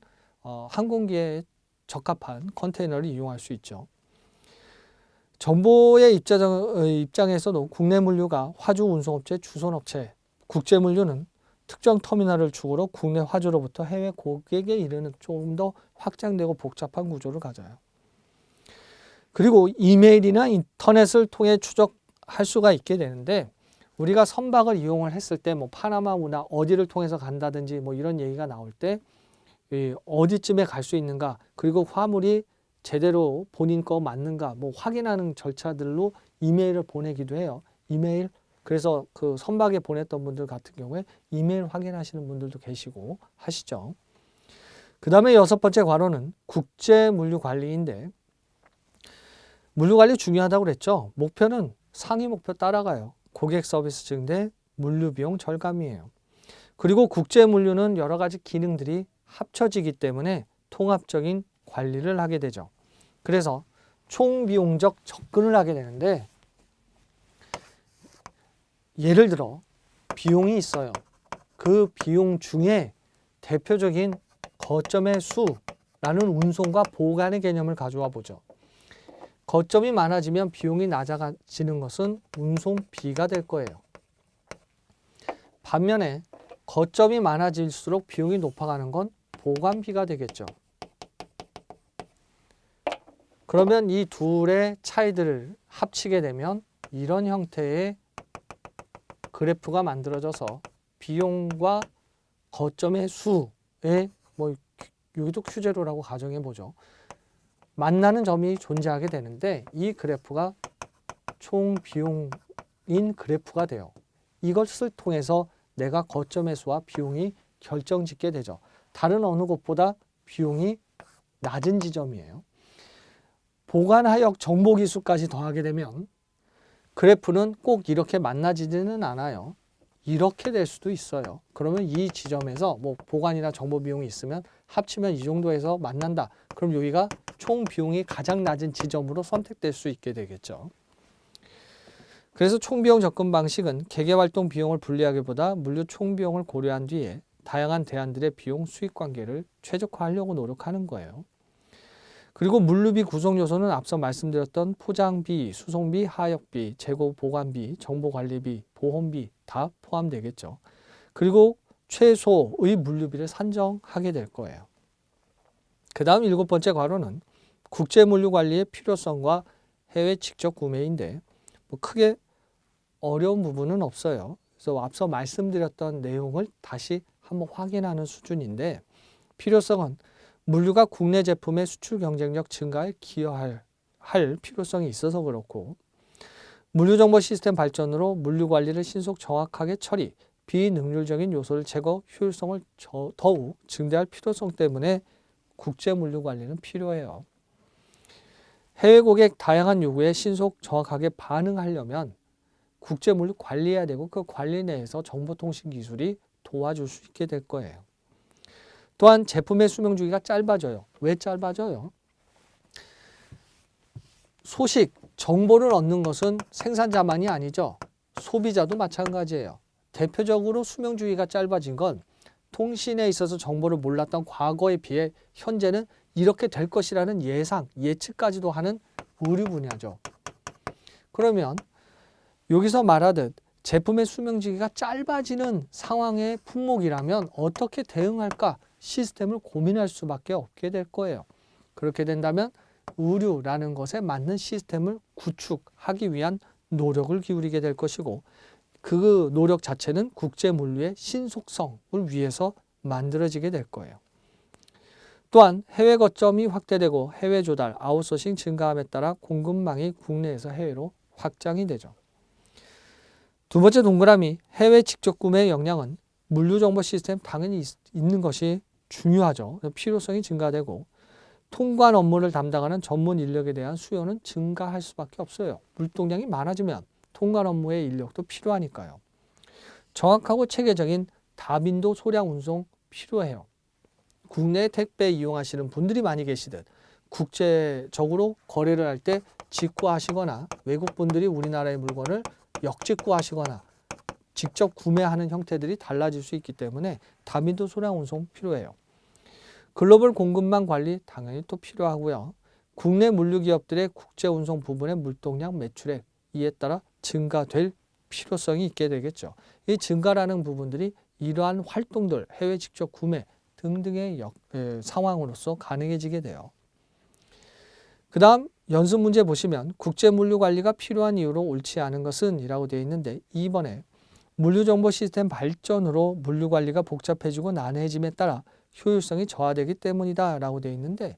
항공기에 적합한 컨테이너를 이용할 수 있죠. 정보의 입장에서도 국내 물류가 화주 운송업체, 주선업체, 국제 물류는 특정 터미널을 축으로 국내 화주로부터 해외 고객에 이르는 좀 더 확장되고 복잡한 구조를 가져요. 그리고 이메일이나 인터넷을 통해 추적할 수가 있게 되는데, 우리가 선박을 이용을 했을 때 뭐 파나마나 어디를 통해서 간다든지 뭐 이런 얘기가 나올 때 어디쯤에 갈 수 있는가, 그리고 화물이 제대로 본인 거 맞는가 뭐 확인하는 절차들로 이메일을 보내기도 해요. 이메일, 그래서 그 선박에 보냈던 분들 같은 경우에 이메일 확인하시는 분들도 계시고 하시죠. 그 다음에 6번째 괄호는 국제 물류 관리인데, 물류 관리 중요하다고 그랬죠. 목표는 상위 목표 따라가요. 고객 서비스 증대, 물류 비용 절감이에요. 그리고 국제 물류는 여러 가지 기능들이 합쳐지기 때문에 통합적인 관리를 하게 되죠. 그래서 총비용적 접근을 하게 되는데, 예를 들어 비용이 있어요. 그 비용 중에 대표적인 거점의 수라는 운송과 보관의 개념을 가져와 보죠. 거점이 많아지면 비용이 낮아지는 것은 운송비가 될 거예요. 반면에 거점이 많아질수록 비용이 높아가는 건 보관비가 되겠죠. 그러면 이 둘의 차이들을 합치게 되면 이런 형태의 그래프가 만들어져서 비용과 거점의 수의 뭐 여기도 q0라고 가정해 보죠. 만나는 점이 존재하게 되는데 이 그래프가 총 비용인 그래프가 돼요. 이것을 통해서 내가 거점의 수와 비용이 결정짓게 되죠. 다른 어느 곳보다 비용이 낮은 지점이에요. 보관하역 정보기수까지 더하게 되면 그래프는 꼭 이렇게 만나지는 않아요. 이렇게 될 수도 있어요. 그러면 이 지점에서 뭐 보관이나 정보 비용이 있으면 합치면 이 정도에서 만난다. 그럼 여기가 총 비용이 가장 낮은 지점으로 선택될 수 있게 되겠죠. 그래서 총비용 접근 방식은 개개활동 비용을 분리하기보다 물류 총비용을 고려한 뒤에 다양한 대안들의 비용 수익 관계를 최적화하려고 노력하는 거예요. 그리고 물류비 구성 요소는 앞서 말씀드렸던 포장비, 수송비, 하역비, 재고 보관비, 정보관리비, 보험비 다 포함되겠죠. 그리고 최소의 물류비를 산정하게 될 거예요. 그 다음 7번째 괄호는 국제물류관리의 필요성과 해외 직접 구매인데 뭐 크게 어려운 부분은 없어요. 그래서 앞서 말씀드렸던 내용을 다시 한번 확인하는 수준인데 필요성은 물류가 국내 제품의 수출 경쟁력 증가에 기여할 필요성이 있어서 그렇고 물류정보 시스템 발전으로 물류 관리를 신속 정확하게 처리, 비능률적인 요소를 제거, 효율성을 더욱 증대할 필요성 때문에 국제 물류 관리는 필요해요. 해외 고객 다양한 요구에 신속 정확하게 반응하려면 국제 물류 관리해야 되고 그 관리 내에서 정보통신 기술이 도와줄 수 있게 될 거예요. 또한 제품의 수명 주기가 짧아져요. 왜 짧아져요? 소식, 정보를 얻는 것은 생산자만이 아니죠. 소비자도 마찬가지예요. 대표적으로 수명 주기가 짧아진 건 통신에 있어서 정보를 몰랐던 과거에 비해 현재는 이렇게 될 것이라는 예상, 예측까지도 하는 의류 분야죠. 그러면 여기서 말하듯 제품의 수명 주기가 짧아지는 상황의 품목이라면 어떻게 대응할까? 시스템을 고민할 수밖에 없게 될 거예요. 그렇게 된다면 의류라는 것에 맞는 시스템을 구축하기 위한 노력을 기울이게 될 것이고 그 노력 자체는 국제 물류의 신속성을 위해서 만들어지게 될 거예요. 또한 해외 거점이 확대되고 해외 조달, 아웃소싱 증가함에 따라 공급망이 국내에서 해외로 확장이 되죠. 두 번째 동그라미, 해외 직접 구매의 역량은 물류 정보 시스템 당연히 있는 것이 중요하죠. 필요성이 증가되고 통관 업무를 담당하는 전문 인력에 대한 수요는 증가할 수밖에 없어요. 물동량이 많아지면 통관 업무의 인력도 필요하니까요. 정확하고 체계적인 다빈도 소량 운송 필요해요. 국내 택배 이용하시는 분들이 많이 계시듯 국제적으로 거래를 할 때 직구하시거나 외국 분들이 우리나라의 물건을 역직구하시거나 직접 구매하는 형태들이 달라질 수 있기 때문에 다빈도 소량 운송 필요해요. 글로벌 공급망 관리 당연히 또 필요하고요. 국내 물류 기업들의 국제 운송 부분의 물동량 매출액 이에 따라 증가될 필요성이 있게 되겠죠. 이 증가라는 부분들이 이러한 활동들, 해외 직접 구매 등등의 상황으로서 가능해지게 돼요. 그 다음 연습 문제 보시면 국제 물류 관리가 필요한 이유로 옳지 않은 것은 이라고 되어 있는데 2번에 물류 정보 시스템 발전으로 물류 관리가 복잡해지고 난해해짐에 따라 효율성이 저하되기 때문이다 라고 되어 있는데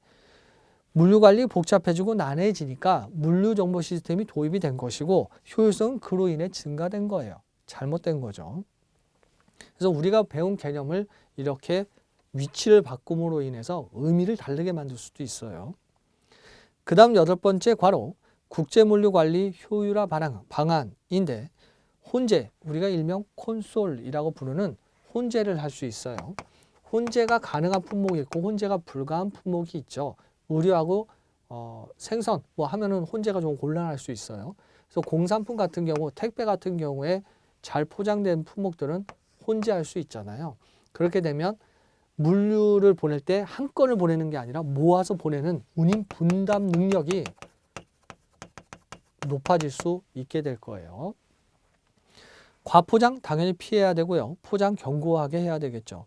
물류 관리 복잡해지고 난해해지니까 물류 정보 시스템이 도입이 된 것이고 효율성은 그로 인해 증가된 거예요. 잘못된 거죠. 그래서 우리가 배운 개념을 이렇게 위치를 바꿈으로 인해서 의미를 다르게 만들 수도 있어요. 그 다음 8번째 괄호 국제물류관리 효율화 방안인데 혼재, 우리가 일명 콘솔이라고 부르는 혼재를 할 수 있어요. 혼재가 가능한 품목이 있고 혼재가 불가한 품목이 있죠. 의류하고 생선 뭐 하면은 혼재가 좀 곤란할 수 있어요. 그래서 공산품 같은 경우, 택배 같은 경우에 잘 포장된 품목들은 혼재할 수 있잖아요. 그렇게 되면 물류를 보낼 때 한 건을 보내는 게 아니라 모아서 보내는 운임 분담 능력이 높아질 수 있게 될 거예요. 과포장 당연히 피해야 되고요. 포장 견고하게 해야 되겠죠.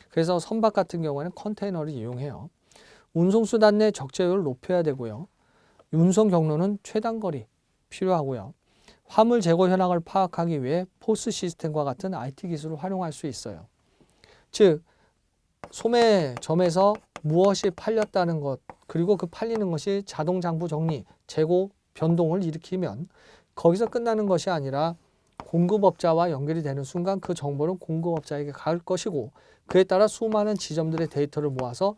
그래서 선박 같은 경우에는 컨테이너를 이용해요. 운송수단 내 적재율을 높여야 되고요. 운송 경로는 최단거리 필요하고요. 화물 재고 현황을 파악하기 위해 포스 시스템과 같은 IT 기술을 활용할 수 있어요. 즉 소매점에서 무엇이 팔렸다는 것 그리고 그 팔리는 것이 자동 장부 정리, 재고 변동을 일으키면 거기서 끝나는 것이 아니라 공급업자와 연결이 되는 순간 그 정보는 공급업자에게 갈 것이고 그에 따라 수많은 지점들의 데이터를 모아서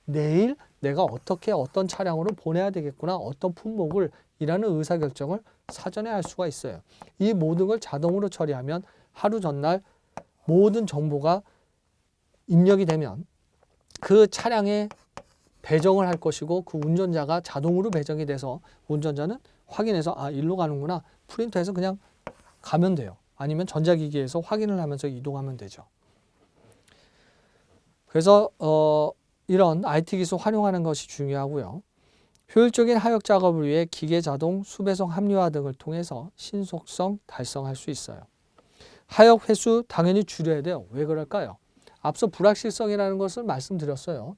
내일 내가 어떻게 어떤 차량으로 보내야 되겠구나, 어떤 품목을 이라는 의사결정을 사전에 할 수가 있어요. 이 모든 걸 자동으로 처리하면 하루 전날 모든 정보가 입력이 되면 그 차량에 배정을 할 것이고 그 운전자가 자동으로 배정이 돼서 운전자는 확인해서 아, 일로 가는구나, 프린터해서 그냥 가면 돼요. 아니면 전자기기에서 확인을 하면서 이동하면 되죠. 그래서 이런 IT 기술 활용하는 것이 중요하고요. 효율적인 하역 작업을 위해 기계 자동, 수배송 합리화 등을 통해서 신속성 달성할 수 있어요. 하역 횟수 당연히 줄여야 돼요. 왜 그럴까요? 앞서 불확실성이라는 것을 말씀드렸어요.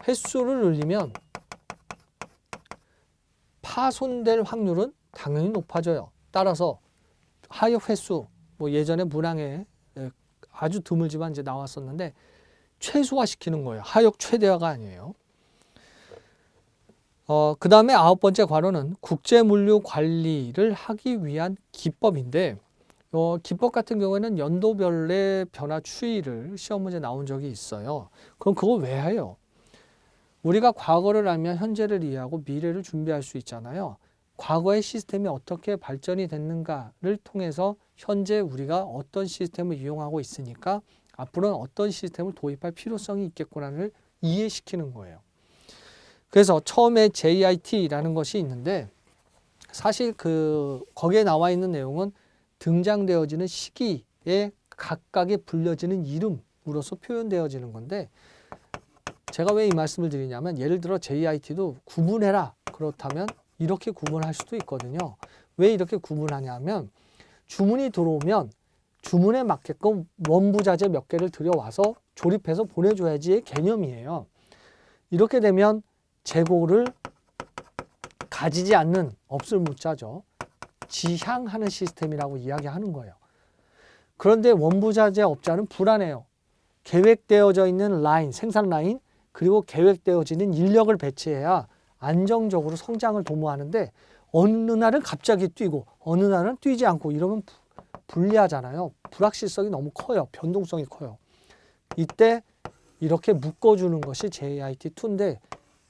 횟수를 늘리면 파손될 확률은 당연히 높아져요. 따라서 하역 횟수, 뭐 예전에 문항에 아주 드물지만 이제 나왔었는데 최소화시키는 거예요. 하역 최대화가 아니에요. 그 다음에 9번째 과로는 국제물류 관리를 하기 위한 기법인데 기법 같은 경우에는 연도별의 변화 추이를 시험 문제 나온 적이 있어요. 그럼 그거 왜 해요? 우리가 과거를 알면 현재를 이해하고 미래를 준비할 수 있잖아요. 과거의 시스템이 어떻게 발전이 됐는가를 통해서 현재 우리가 어떤 시스템을 이용하고 있으니까 앞으로는 어떤 시스템을 도입할 필요성이 있겠구나를 이해시키는 거예요. 그래서 처음에 JIT라는 것이 있는데 사실 거기에 나와 있는 내용은 등장되어지는 시기에 각각에 불려지는 이름으로서 표현되어지는 건데 제가 왜 이 말씀을 드리냐면 예를 들어 JIT도 구분해라. 그렇다면 이렇게 구분할 수도 있거든요. 왜 이렇게 구분하냐면 주문이 들어오면 주문에 맞게끔 원부자재 몇 개를 들여와서 조립해서 보내줘야지의 개념이에요. 이렇게 되면 재고를 가지지 않는 없을 무자죠. 지향하는 시스템이라고 이야기하는 거예요. 그런데 원부자재 업자는 불안해요. 계획되어져 있는 라인, 생산 라인, 그리고 계획되어지는 인력을 배치해야 안정적으로 성장을 도모하는데 어느 날은 갑자기 뛰고 어느 날은 뛰지 않고 이러면 불리하잖아요. 불확실성이 너무 커요. 변동성이 커요. 이때 이렇게 묶어주는 것이 JIT2인데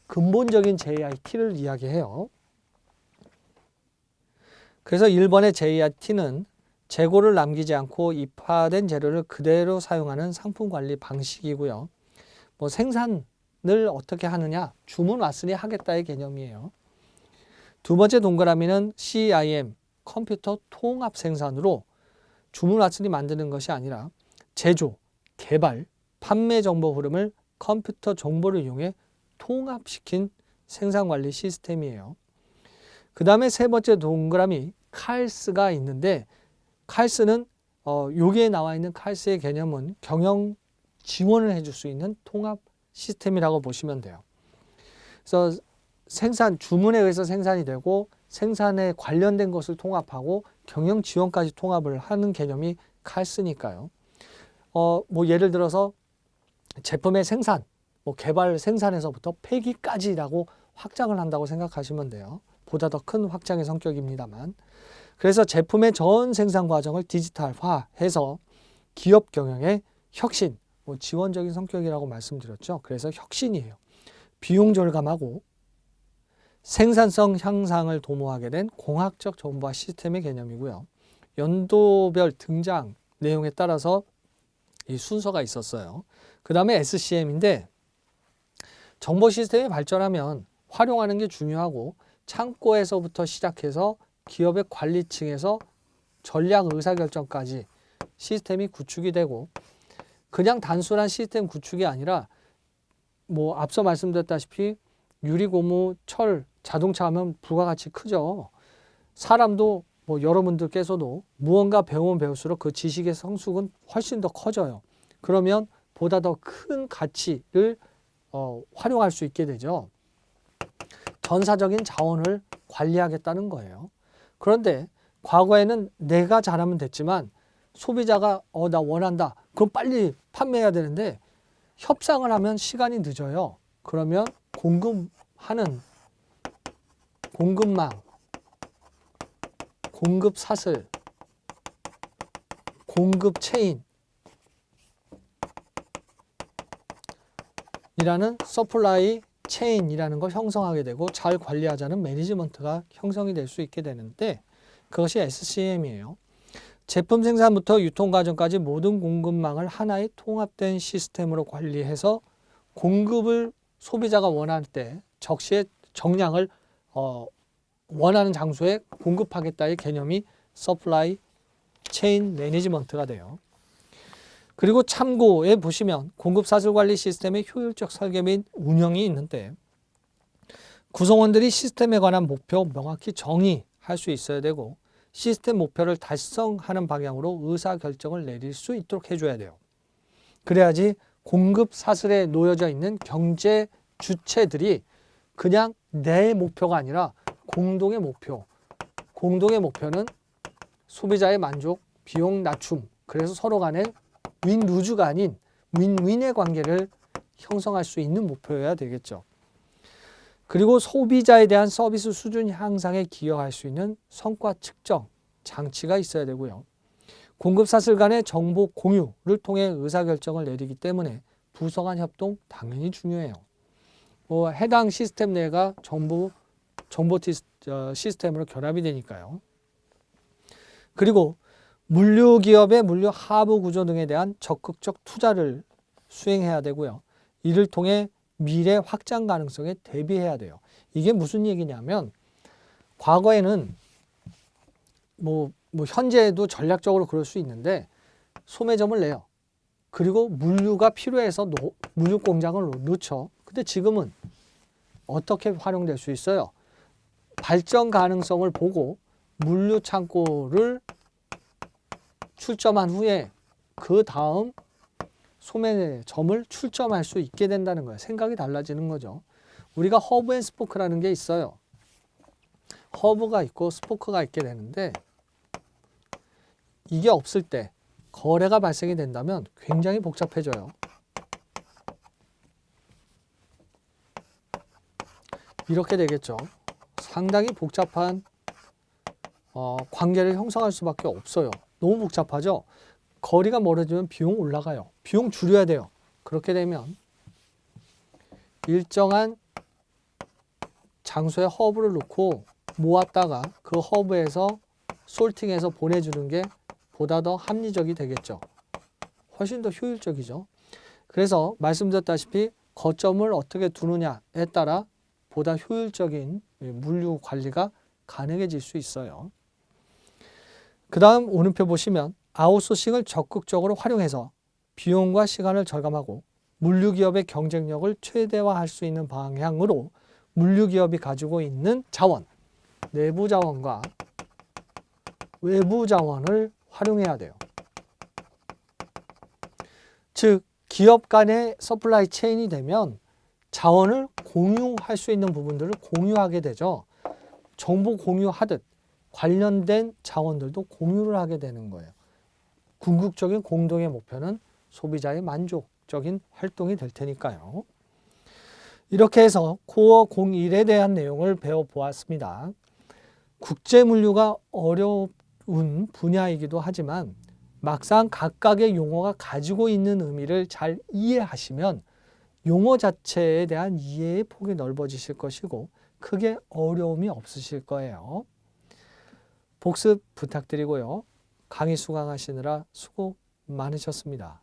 근본적인 JIT를 이야기해요. 그래서 1번의 JIT는 재고를 남기지 않고 입하된 재료를 그대로 사용하는 상품 관리 방식이고요. 뭐 생산을 어떻게 하느냐, 주문 왔으니 하겠다의 개념이에요. 두 번째 동그라미는 CIM, 컴퓨터 통합 생산으로 주문 왔으니 만드는 것이 아니라 제조, 개발, 판매 정보 흐름을 컴퓨터 정보를 이용해 통합시킨 생산관리 시스템이에요. 그 다음에 세 번째 동그라미 칼스가 있는데 칼스는 여기에 나와 있는 칼스의 개념은 경영 지원을 해줄 수 있는 통합 시스템이라고 보시면 돼요. 그래서 주문에 의해서 생산이 되고 생산에 관련된 것을 통합하고 경영 지원까지 통합을 하는 개념이 칼스니까요. 뭐 예를 들어서 제품의 생산, 뭐 개발 생산에서부터 폐기까지라고 확장을 한다고 생각하시면 돼요. 보다 더 큰 확장의 성격입니다만. 그래서 제품의 전 생산 과정을 디지털화해서 기업 경영의 혁신, 뭐 지원적인 성격이라고 말씀드렸죠. 그래서 혁신이에요. 비용 절감하고 생산성 향상을 도모하게 된 공학적 정보화 시스템의 개념이고요. 연도별 등장 내용에 따라서 이 순서가 있었어요. 그 다음에 SCM인데 정보 시스템이 발전하면 활용하는 게 중요하고 창고에서부터 시작해서 기업의 관리층에서 전략 의사결정까지 시스템이 구축이 되고 그냥 단순한 시스템 구축이 아니라 뭐 앞서 말씀드렸다시피 유리고무, 철, 자동차 하면 부가가치 크죠. 사람도 뭐 여러분들께서도 무언가 배우면 배울수록 그 지식의 성숙은 훨씬 더 커져요. 그러면 보다 더 큰 가치를 활용할 수 있게 되죠. 전사적인 자원을 관리하겠다는 거예요. 그런데 과거에는 내가 잘하면 됐지만 소비자가 나 원한다. 그럼 빨리 판매해야 되는데 협상을 하면 시간이 늦어요. 그러면 공급하는 공급망, 공급 사슬, 공급 체인 이라는 서플라이 체인이라는 걸 형성하게 되고 잘 관리하자는 매니지먼트가 형성이 될 수 있게 되는데 그것이 SCM이에요. 제품 생산부터 유통 과정까지 모든 공급망을 하나의 통합된 시스템으로 관리해서 공급을 소비자가 원할 때 적시에 정량을 원하는 장소에 공급하겠다의 개념이 서플라이 체인 매니지먼트가 돼요. 그리고 참고에 보시면 공급 사슬 관리 시스템의 효율적 설계 및 운영이 있는데 구성원들이 시스템에 관한 목표 명확히 정의할 수 있어야 되고 시스템 목표를 달성하는 방향으로 의사결정을 내릴 수 있도록 해줘야 돼요. 그래야지 공급 사슬에 놓여져 있는 경제 주체들이 그냥 내 목표가 아니라 공동의 목표. 공동의 목표는 소비자의 만족, 비용 낮춤. 그래서 서로 간에 윈루즈가 아닌 윈윈의 관계를 형성할 수 있는 목표여야 되겠죠. 그리고 소비자에 대한 서비스 수준 향상에 기여할 수 있는 성과 측정 장치가 있어야 되고요. 공급 사슬 간의 정보 공유를 통해 의사결정을 내리기 때문에 부서 간 협동 당연히 중요해요. 해당 시스템 내가 정보 시스템으로 결합이 되니까요. 그리고 물류 기업의 물류 하부 구조 등에 대한 적극적 투자를 수행해야 되고요. 이를 통해 미래 확장 가능성에 대비해야 돼요. 이게 무슨 얘기냐면 과거에는 현재도 전략적으로 그럴 수 있는데 소매점을 내요. 그리고 물류가 필요해서 물류 공장을 놓죠. 근데 지금은 어떻게 활용될 수 있어요? 발전 가능성을 보고 물류 창고를 출점한 후에 그 다음 소매점을 출점할 수 있게 된다는 거예요. 생각이 달라지는 거죠. 우리가 허브 앤 스포크라는 게 있어요. 허브가 있고 스포크가 있게 되는데 이게 없을 때 거래가 발생이 된다면 굉장히 복잡해져요. 이렇게 되겠죠. 상당히 복잡한 관계를 형성할 수밖에 없어요. 너무 복잡하죠. 거리가 멀어지면 비용 올라가요. 비용 줄여야 돼요. 그렇게 되면 일정한 장소에 허브를 놓고 모았다가 그 허브에서 솔팅해서 보내주는 게 보다 더 합리적이 되겠죠. 훨씬 더 효율적이죠. 그래서 말씀드렸다시피 거점을 어떻게 두느냐에 따라 보다 효율적인 물류 관리가 가능해질 수 있어요. 그 다음 오른표 보시면 아웃소싱을 적극적으로 활용해서 비용과 시간을 절감하고 물류기업의 경쟁력을 최대화할 수 있는 방향으로 물류기업이 가지고 있는 자원, 내부 자원과 외부 자원을 활용해야 돼요. 즉, 기업 간의 서플라이 체인이 되면 자원을 공유할 수 있는 부분들을 공유하게 되죠. 정보 공유하듯 관련된 자원들도 공유를 하게 되는 거예요. 궁극적인 공동의 목표는 소비자의 만족적인 활동이 될 테니까요. 이렇게 해서 코어 01에 대한 내용을 배워보았습니다. 국제물류가 어려운 분야이기도 하지만 막상 각각의 용어가 가지고 있는 의미를 잘 이해하시면 용어 자체에 대한 이해의 폭이 넓어지실 것이고 크게 어려움이 없으실 거예요. 복습 부탁드리고요. 강의 수강하시느라 수고 많으셨습니다.